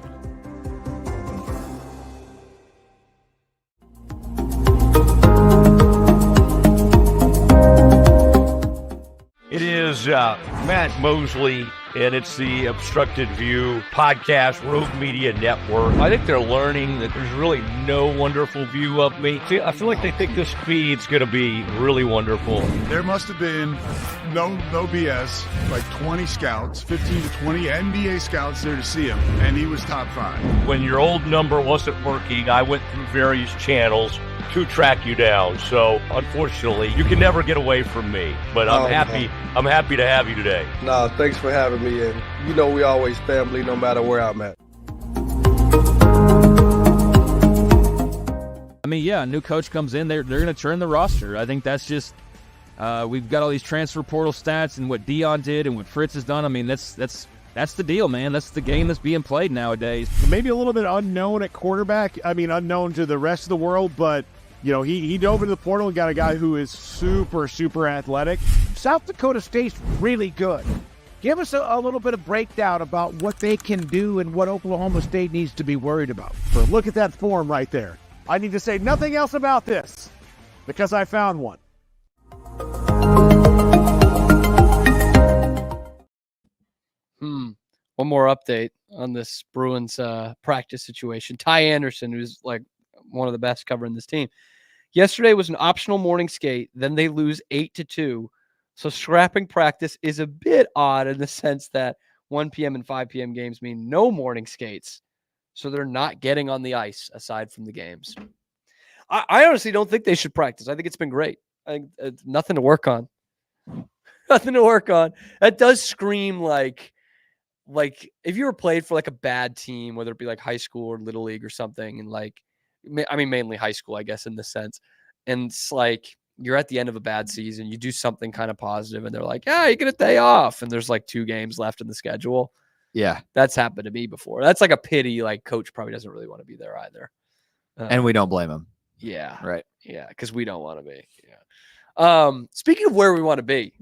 It is Matt Mosley, and it's the Obstructed View podcast, Rogue Media Network. I think they're learning that there's really no wonderful view of me. I feel like they think this feed's going to be really wonderful. There must have been no BS, like 20 scouts, 15 to 20 NBA scouts there to see him, and he was top 5. When your old number wasn't working, I went through various channels to track you down. So unfortunately, you can never get away from me. But I'm happy. I'm happy to have you today. No, thanks for having me. And you know we always family, no matter where I'm at. I mean, yeah, a new coach comes in, they're going to turn the roster. I think that's just we've got all these transfer portal stats and what Dion did and what Fritz has done. I mean, that's the deal, man. That's the game that's being played nowadays. Maybe a little bit unknown at quarterback. I mean, unknown to the rest of the world, but you know, he dove into the portal and got a guy who is super athletic. South Dakota State's really good. Give us a little bit of breakdown about what they can do and what Oklahoma State needs to be worried about. But look at that form right there. I need to say nothing else about this because I found one. One more update on this Bruins practice situation. Ty Anderson, who's like one of the best covering this team. Yesterday was an optional morning skate. Then they lose 8-2. So scrapping practice is a bit odd in the sense that 1 p.m. and 5 p.m. games mean no morning skates. So they're not getting on the ice aside from the games. I honestly don't think they should practice. I think it's been great. I think it's nothing to work on. Nothing to work on. That does scream like if you were played for like a bad team, whether it be like high school or little league or something, and like, I mean, mainly high school, I guess, in this sense. And it's like you're at the end of a bad season, you do something kind of positive, and they're like, "Yeah, you get a day off," and there's like 2 games left in the schedule. Yeah, that's happened to me before. That's like a pity. Like coach probably doesn't really want to be there either, and we don't blame him. Yeah, right. Yeah, because we don't want to be. Yeah. Speaking of where we want to be,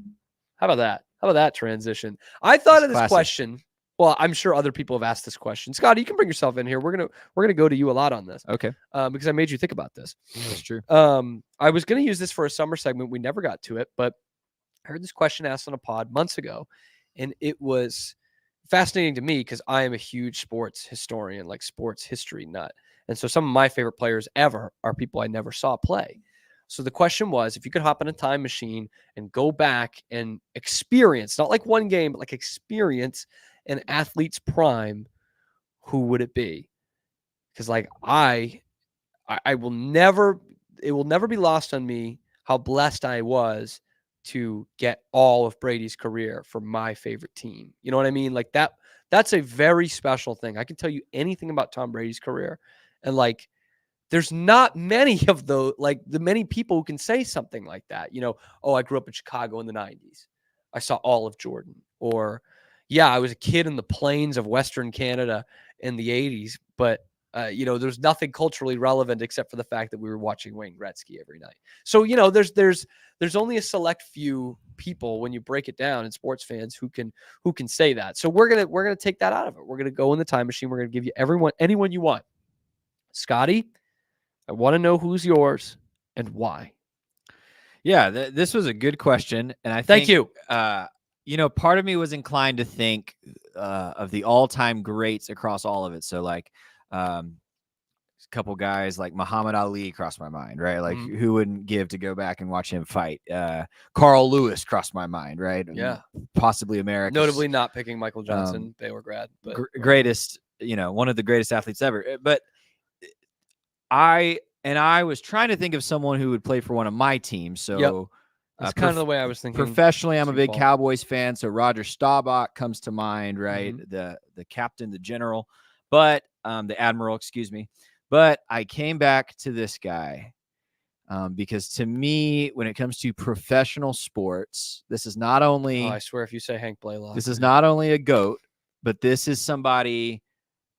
how about that? How about that transition? I thought of this question. Well, I'm sure other people have asked this question. Scott, you can bring yourself in here. We're gonna go to you a lot on this. Okay. Because I made you think about this. That's true. I was gonna use this for a summer segment. We never got to it, but I heard this question asked on a pod months ago, and it was fascinating to me because I am a huge sports historian, like sports history nut. And so some of my favorite players ever are people I never saw play. So the question was, if you could hop in a time machine and go back and experience, not like one game, but like experience an athlete's prime, who would it be? Because like I will never, it will never be lost on me how blessed I was to get all of Brady's career for my favorite team. You know what I mean? Like that's a very special thing. I can tell you anything about Tom Brady's career, and like there's not many of the many people who can say something like that. You know, oh, I grew up in Chicago in the 90s. I saw all of Jordan. Or yeah, I was a kid in the plains of Western Canada in the 80s, but you know, there's nothing culturally relevant except for the fact that we were watching Wayne Gretzky every night. So, you know, there's only a select few people when you break it down, and sports fans who can say that. So we're gonna take that out of it. We're gonna go in the time machine. We're gonna give you anyone you want. Scotty, I want to know who's yours and why. Yeah, this was a good question, and I thank you. You know, part of me was inclined to think of the all-time greats across all of it. So like. A couple guys like Muhammad Ali crossed my mind, right? Like who wouldn't give to go back and watch him fight? Carl Lewis crossed my mind, right? Yeah. Possibly America. Notably not picking Michael Johnson, Baylor grad. But greatest, you know, one of the greatest athletes ever. But I was trying to think of someone who would play for one of my teams. So that's kind of the way I was thinking. Professionally, I'm a big Cowboys fan. So Roger Staubach comes to mind, right? The captain, the general. But the admiral, excuse me. But I came back to this guy because to me, when it comes to professional sports, this is not only... Oh, I swear if you say Hank Blaylock. This is not only a GOAT, but this is somebody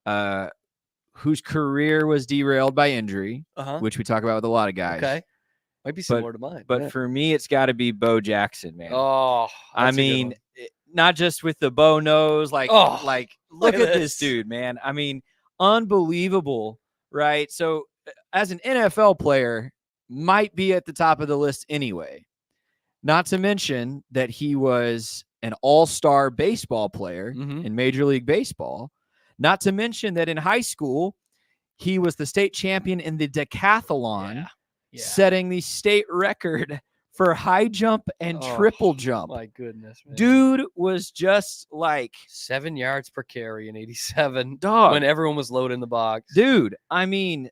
whose career was derailed by injury, which we talk about with a lot of guys. Okay. Might be similar to mine. But for me, it's got to be Bo Jackson, man. Oh, I mean... Not just with the bow nose, like look at this dude, man. I mean, unbelievable, right? So as an NFL player, might be at the top of the list anyway. Not to mention that he was an all-star baseball player in Major League Baseball. Not to mention that in high school, he was the state champion in the decathlon, setting the state record for high jump and triple jump. My goodness, man. Dude was just like 7 yards per carry in 87. Dog. When everyone was loading the box. Dude, I mean,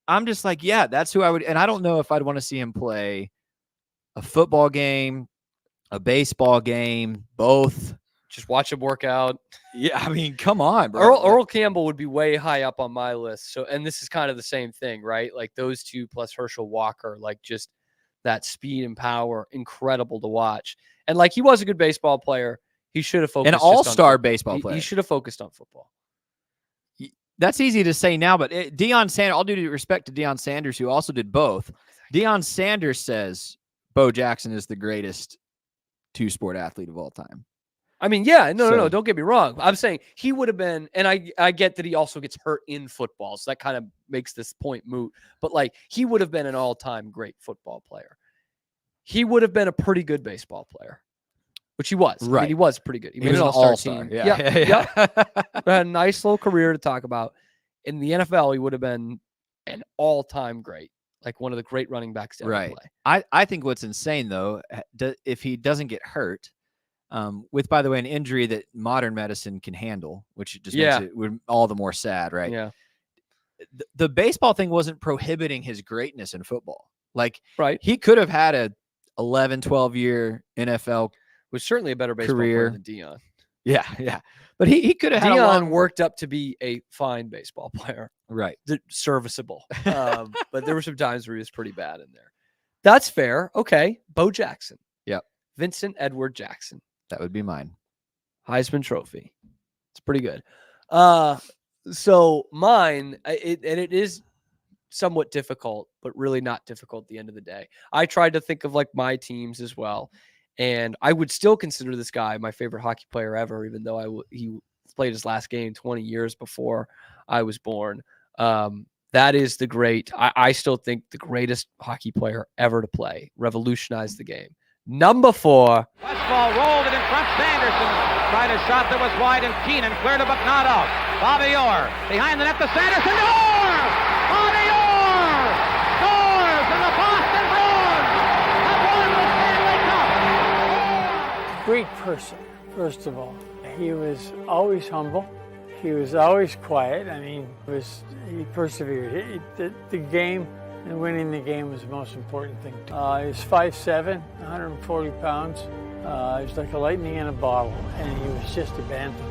I'm just like, yeah, that's who I would. And I don't know if I'd want to see him play a football game, a baseball game, both. Just watch him work out. Yeah, I mean, come on, bro. Earl Campbell would be way high up on my list. So, and this is kind of the same thing, right? Like those two plus Herschel Walker, like just that speed and power, incredible to watch. And like he was a good baseball player. He should have focused. An all-star baseball player. He should have focused on football. That's easy to say now, but Deion Sanders, all due respect to Deion Sanders, who also did both. Deion Sanders says Bo Jackson is the greatest two-sport athlete of all time. I mean, yeah, no, don't get me wrong. I'm saying he would have been, and I get that he also gets hurt in football, so that kind of makes this point moot. But like, he would have been an all-time great football player. He would have been a pretty good baseball player, which he was. Right, I mean, he was pretty good. He made was an all-star team. Yeah. Had a nice little career to talk about. In the NFL, he would have been an all-time great, like one of the great running backs to ever play. I think what's insane though, if he doesn't get hurt. With, by the way, an injury that modern medicine can handle, which just makes it all the more sad, right? Yeah. The baseball thing wasn't prohibiting his greatness in football. Like, he could have had a 11, 12-year NFL was certainly a better baseball career player than Deion. Yeah. But he could have had Deion worked up to be a fine baseball player. Right. Serviceable. But there were some times where he was pretty bad in there. That's fair. Okay. Bo Jackson. Yep. Vincent Edward Jackson. That would be mine. Heisman Trophy. It's pretty good. So mine, it is somewhat difficult, but really not difficult at the end of the day. I tried to think of like my teams as well, and I would still consider this guy my favorite hockey player ever, even though he played his last game 20 years before I was born. That is the great. I still think the greatest hockey player ever to play. Revolutionized the game. Number 4. Westfall rolled it in front. Sanderson tried a shot that was wide, and Keenan cleared it, but not out. Bobby Orr behind the net to Sanderson. Orr! Bobby Orr! Scores! And the Boston Bruins have won the Stanley Cup! Great person, first of all. He was always humble. He was always quiet. I mean, he persevered. The game and winning the game was the most important thing. He was 5'7", 140 pounds. He was like a lightning in a bottle, and he was just a bantam.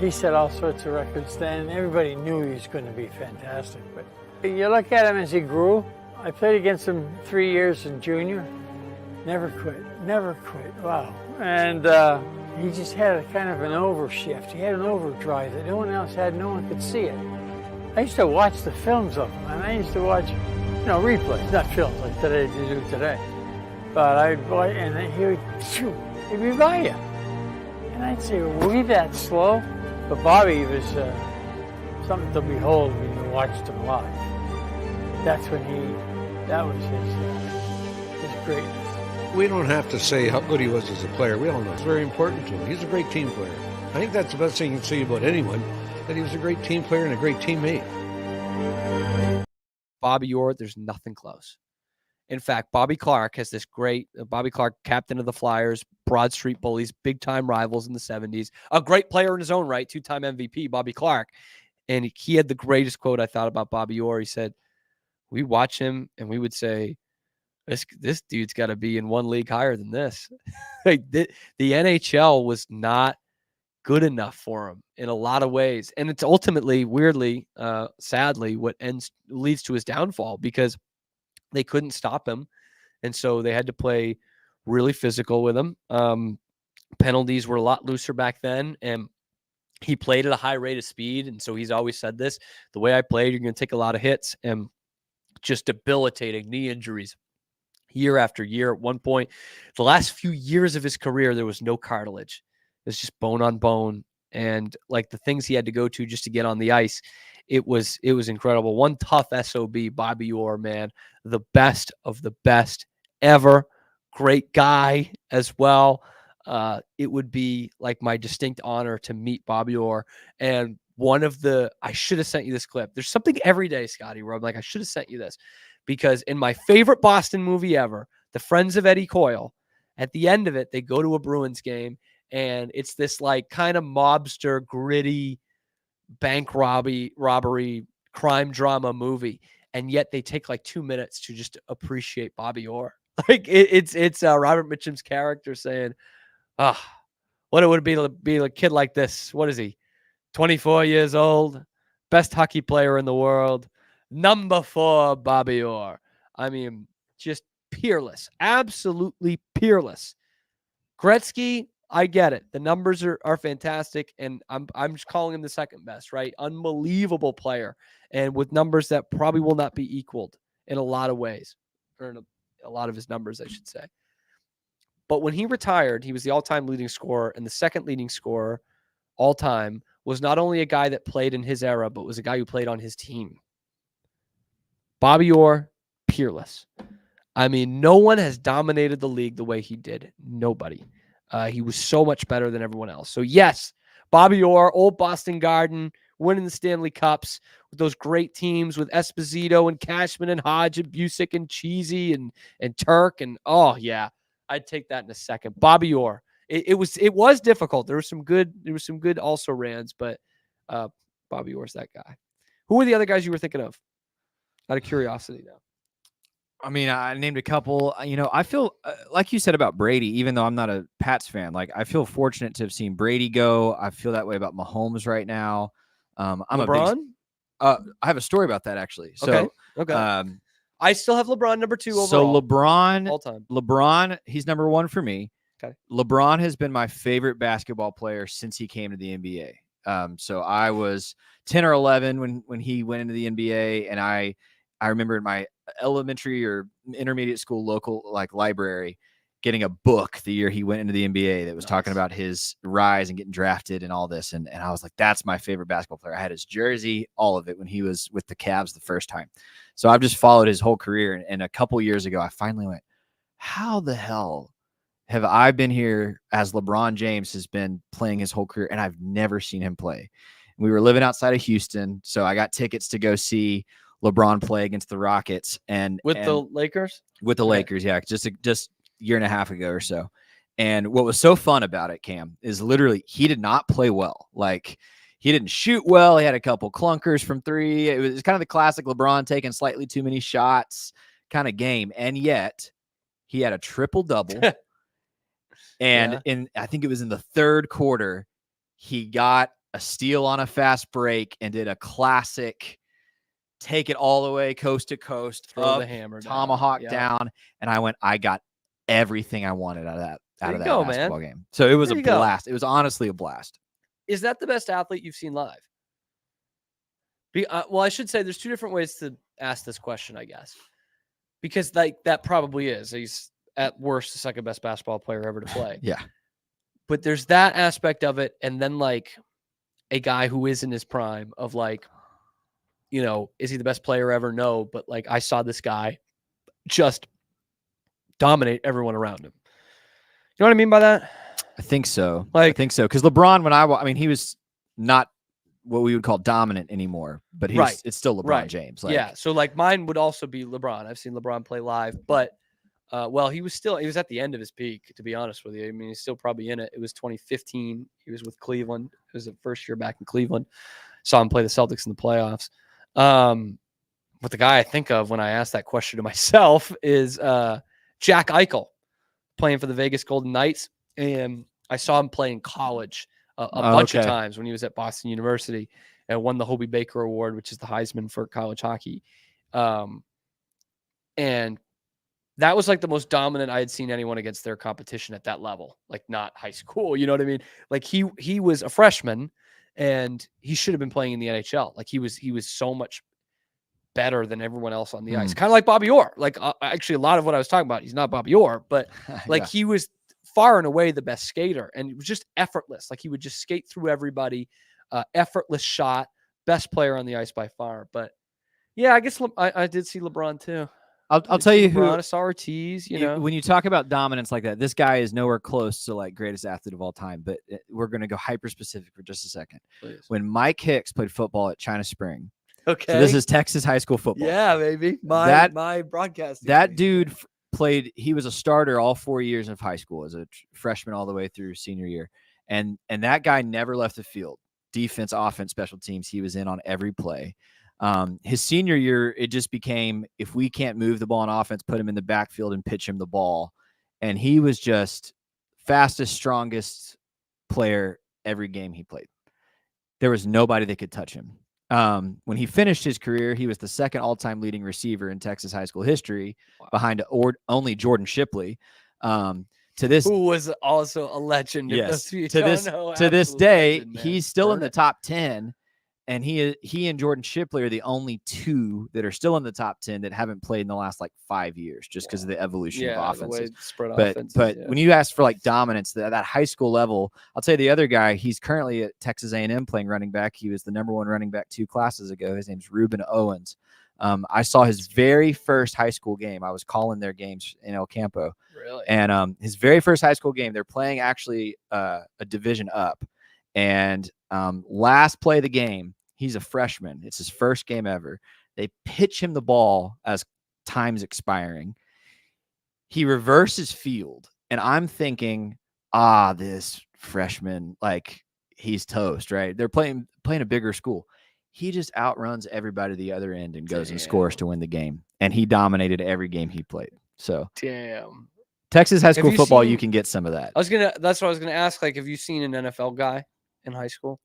He set all sorts of records then. Everybody knew he was going to be fantastic. But you look at him as he grew. I played against him 3 years in junior. Never quit. Wow. And he just had a kind of an overshift. He had an overdrive that no one else had. No one could see it. I used to watch the films of him, and I used to watch, replays, not films like today you do today. But I'd watch, and then he'd be by you. And I'd say, were we that slow? But Bobby was something to behold when you watched him live. That was his greatness. We don't have to say how good he was as a player. We all know it's very important to him. He's a great team player. I think that's the best thing you can say about anyone, that he was a great team player and a great teammate. Bobby Orr, there's nothing close. In fact, Bobby Clark has this great, Bobby Clark, captain of the Flyers, Broad Street Bullies, big-time rivals in the 70s, a great player in his own right, 2-time MVP, Bobby Clark. And he had the greatest quote I thought about Bobby Orr. He said, we watch him and we would say, this dude's got to be in one league higher than this. The NHL was not good enough for him in a lot of ways. And it's ultimately, weirdly, sadly, what leads to his downfall, because they couldn't stop him. And so they had to play really physical with him. Penalties were a lot looser back then. And he played at a high rate of speed. And so he's always said this, the way I played, you're going to take a lot of hits, and just debilitating knee injuries year after year. At one point, the last few years of his career, there was no cartilage. It was just bone on bone. And like the things he had to go to just to get on the ice, it was incredible. One tough SOB, Bobby Orr, man, the best of the best ever. Great guy as well. It would be like my distinct honor to meet Bobby Orr. And I should have sent you this clip. There's something every day, Scotty, where I'm like, I should have sent you this, because in my favorite Boston movie ever, The Friends of Eddie Coyle, at the end of it, they go to a Bruins game, and it's this like kind of mobster, gritty bank robbery, crime drama movie. And yet they take like 2 minutes to just appreciate Bobby Orr. Like it's Robert Mitchum's character saying, what it would be to be a kid like this. What is he? 24 years old, best hockey player in the world, number 4, Bobby Orr. I mean, just peerless, absolutely peerless. Gretzky, I get it. The numbers are fantastic, and I'm just calling him the second best, right? Unbelievable player, and with numbers that probably will not be equaled in a lot of ways, or in a lot of his numbers, I should say. But when he retired, he was the all-time leading scorer, and the second leading scorer all-time was not only a guy that played in his era, but was a guy who played on his team. Bobby Orr, peerless. I mean, no one has dominated the league the way he did. Nobody. He was so much better than everyone else. So yes, Bobby Orr, old Boston Garden, winning the Stanley Cups with those great teams with Esposito and Cashman and Hodge and Busick and Cheesy and Turk. And oh yeah, I'd take that in a second. Bobby Orr. It was difficult. There was some good also rans, but Bobby Orr's that guy. Who were the other guys you were thinking of? Out of curiosity now. I mean, I named a couple. I feel like you said about Brady, even though I'm not a Pats fan. Like, I feel fortunate to have seen Brady go. I feel that way about Mahomes right now. I'm LeBron? I have a story about that, actually. So, okay. I still have LeBron number 2 overall. So LeBron, all time. LeBron, he's number 1 for me. Okay. LeBron has been my favorite basketball player since he came to the NBA. So I was 10 or 11 when he went into the NBA, and I remember in my elementary or intermediate school local library getting a book the year he went into the NBA that was talking about his rise and getting drafted and all this. And I was like, that's my favorite basketball player. I had his jersey, all of it, when he was with the Cavs the first time. So I've just followed his whole career. And a couple years ago, I finally went, how the hell have I been here as LeBron James has been playing his whole career, and I've never seen him play? We were living outside of Houston, so I got tickets to go see LeBron play against the Rockets, and the Lakers. With the Lakers, yeah, just a year and a half ago or so. And what was so fun about it, Cam, is literally he did not play well. Like, he didn't shoot well. He had a couple clunkers from three. It was kind of the classic LeBron taking slightly too many shots kind of game. And yet he had a triple-double. And I think it was in the third quarter, he got a steal on a fast break and did a classic take it all the way coast to coast, throw the hammer tomahawk down. And I went, I got everything I wanted out of that basketball game. So it was a blast. It was honestly a blast. Is that the best athlete you've seen live? Well, I should say there's two different ways to ask this question, I guess, because like that probably is. He's at worst the second best basketball player ever to play. Yeah. But there's that aspect of it. And then like a guy who is in his prime of like, you know, is he the best player ever? No. But like, I saw this guy just dominate everyone around him. You know what I mean by that? I think so. I think so. Because LeBron, I mean, he was not what we would call dominant anymore, but it's still LeBron James. Like, yeah. So like mine would also be LeBron. I've seen LeBron play live, but well, he was at the end of his peak, to be honest with you. I mean, he's still probably in it. It was 2015. He was with Cleveland. It was the first year back in Cleveland. Saw him play the Celtics in the playoffs. But the guy I think of when I ask that question to myself is Jack Eichel, playing for the Vegas Golden Knights. And I saw him play in college a bunch of times when he was at Boston University and won the Hobie Baker Award, which is the Heisman for college hockey. And that was like the most dominant I had seen anyone against their competition at that level, like not high school. You know what I mean? Like he was a freshman and he should have been playing in the NHL. Like he was so much better than everyone else on the ice. Kind of like Bobby Orr. Like actually a lot of what I was talking about, he's not Bobby Orr, but like he was far and away the best skater, and it was just effortless. Like he would just skate through everybody, effortless shot, best player on the ice by far. But yeah, I guess I did see LeBron too. I'll tell you LeBron, who. I saw Ortiz, you know. When you talk about dominance like that, this guy is nowhere close to like greatest athlete of all time. But we're going to go hyper specific for just a second. Please. When Mike Hicks played football at China Spring. Okay. So this is Texas high school football. Yeah, baby. My broadcast. That dude played. He was a starter all 4 years of high school as a freshman all the way through senior year, and that guy never left the field. Defense, offense, special teams. He was in on every play. His senior year, it just became, if we can't move the ball on offense, put him in the backfield and pitch him the ball. And he was just fastest, strongest player every game he played. There was nobody that could touch him. When he finished his career, he was the second all-time leading receiver in Texas high school history, behind only Jordan Shipley. Who was also a legend. Yes. To this day, legend, he's still in the top 10. And he and Jordan Shipley are the only two that are still in the top 10 that haven't played in the last like 5 years, just because of the evolution of offenses. But when you ask for like dominance, that high school level, I'll tell you the other guy, he's currently at Texas A&M playing running back. He was the #1 running back 2 classes ago. His name's Ruben Owens. I saw his very first high school game. I was calling their games in El Campo. Really? And his very first high school game, they're playing actually a division up. And last play of the game, he's a freshman. It's his first game ever. They pitch him the ball as time's expiring. He reverses field, and I'm thinking, this freshman, like he's toast, right? They're playing a bigger school. He just outruns everybody to the other end and goes and scores to win the game. And he dominated every game he played. So damn. Texas high school football, you can get some of that. That's what I was gonna ask. Like, have you seen an NFL guy in high school?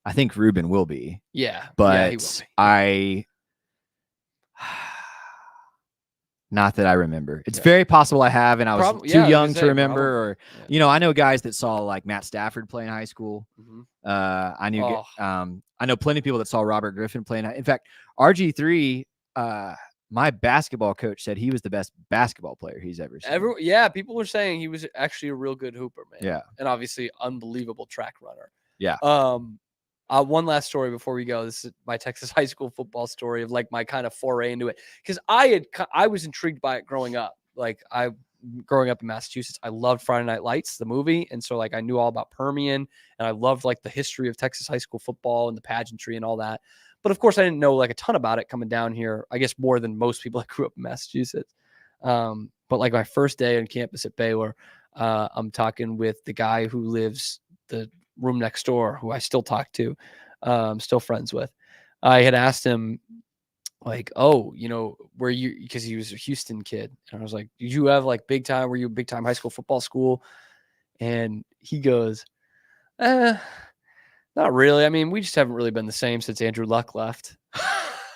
I think Ruben will be. Yeah. But he will be. Not that I remember. It's very possible I have, and I was too young to remember. Or, I know guys that saw like Matt Stafford play in high school. I know plenty of people that saw Robert Griffin playing. In fact, RG3, my basketball coach said he was the best basketball player he's ever seen. People were saying he was actually a real good hooper, man. Yeah. And obviously unbelievable track runner. Yeah. One last story before we go. This is my Texas high school football story of like my kind of foray into it. Because I was intrigued by it growing up. Like growing up in Massachusetts, I loved Friday Night Lights, the movie. And so like I knew all about Permian, and I loved like the history of Texas high school football and the pageantry and all that. But of course I didn't know like a ton about it coming down here, I guess more than most people that grew up in Massachusetts. But like my first day on campus at Baylor, I'm talking with the guy who lives the room next door, who I still talk to, still friends with. I had asked him, like, oh, where you, because he was a Houston kid. And I was like, did you have like big time, were you a big time high school football school? And he goes, not really. I mean, we just haven't really been the same since Andrew Luck left.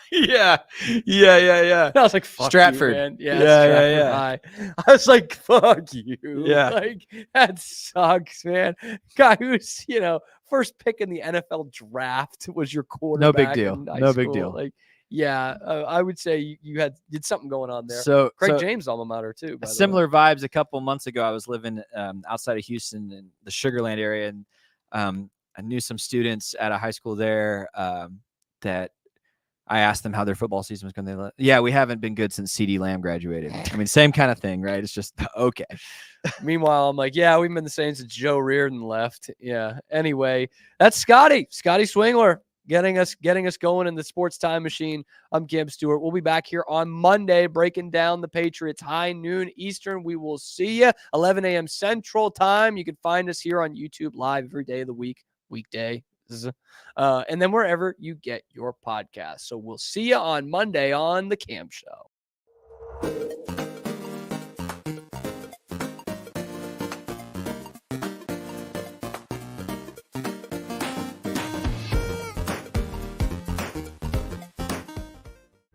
Yeah. I was like, fuck Stratford. you, man. Yeah. Yeah. I was like, fuck you. Yeah. Like, that sucks, man. Guy who's, first pick in the NFL draft was your quarterback. No big deal. in high No big school. deal. Like, yeah, I would say you did something going on there. So Craig James alma mater too. By the way. Similar vibes. A couple months ago, I was living outside of Houston in the Sugar Land area, and I knew some students at a high school there that I asked them how their football season was going. Yeah, we haven't been good since CeeDee Lamb graduated. I mean, same kind of thing, right? It's just okay. Meanwhile, I'm like, yeah, we've been the same since Joe Reardon left. Yeah. Anyway, that's Scotty Swingler getting us going in the sports time machine. I'm Cam Stewart. We'll be back here on Monday breaking down the Patriots high noon Eastern. We will see you 11 a.m. Central Time. You can find us here on YouTube live every day of the week, weekday. And then wherever you get your podcast. So we'll see you on Monday on The Cam Show.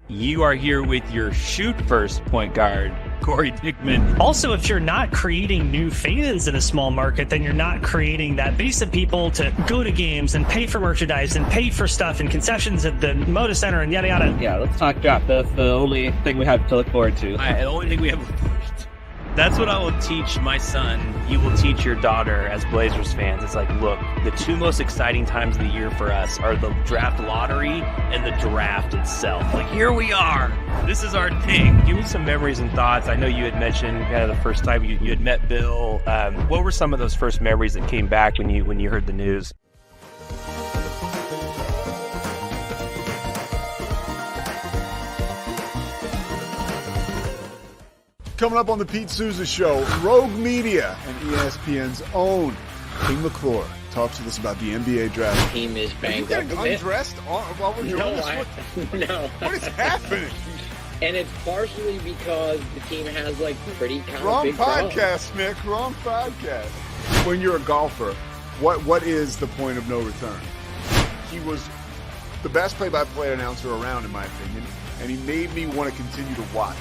You are here with your shoot first point guard, Corey Dickman. Also, if you're not creating new fans in a small market, then you're not creating that base of people to go to games and pay for merchandise and pay for stuff and concessions at the Moda Center and yada yada. Yeah, let's talk draft. That's the only thing we have to look forward to. The only thing we have to look forward to. That's what I will teach my son. You will teach your daughter as Blazers fans. It's like, look, the two most exciting times of the year for us are the draft lottery and the draft itself. Like, here we are. This is our thing. Give me some memories and thoughts. I know you had mentioned kind of the first time you had met Bill. What were some of those first memories that came back when you heard the news? Coming up on the Pete Souza Show, Rogue Media and ESPN's own King McClure talks to us about the NBA draft. The team is banged Are up you a getting bit. undressed while we're doing this? No. What is happening? And it's partially because the team has like pretty kind of Wrong big problems. podcast, Nick. Wrong podcast. When you're a golfer, what is the point of no return? He was the best play-by-play announcer around, in my opinion, and he made me want to continue to watch.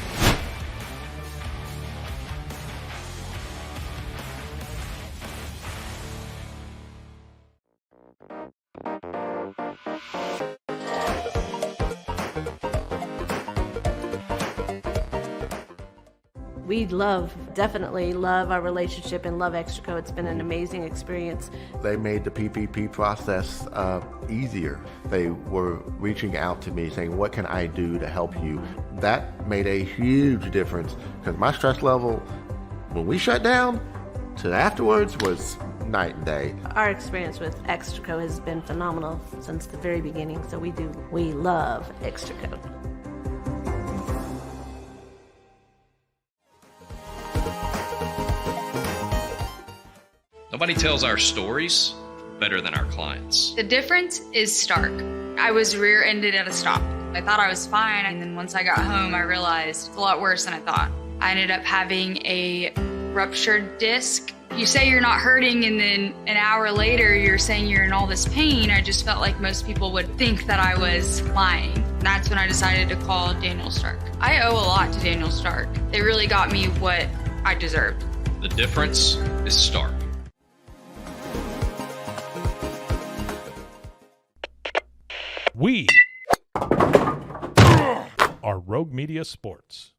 We definitely love our relationship and love Extraco. It's been an amazing experience. They made the PPP process easier. They were reaching out to me saying, what can I do to help you? That made a huge difference because my stress level, when we shut down, to afterwards was night and day. Our experience with Extraco has been phenomenal since the very beginning, so we love Extraco. Nobody tells our stories better than our clients. The difference is stark. I was rear-ended at a stop. I thought I was fine, and then once I got home, I realized it's a lot worse than I thought. I ended up having a ruptured disc. You say you're not hurting, and then an hour later, you're saying you're in all this pain. I just felt like most people would think that I was lying. And that's when I decided to call Daniel Stark. I owe a lot to Daniel Stark. They really got me what I deserved. The difference is stark. We are Rogue Media Sports.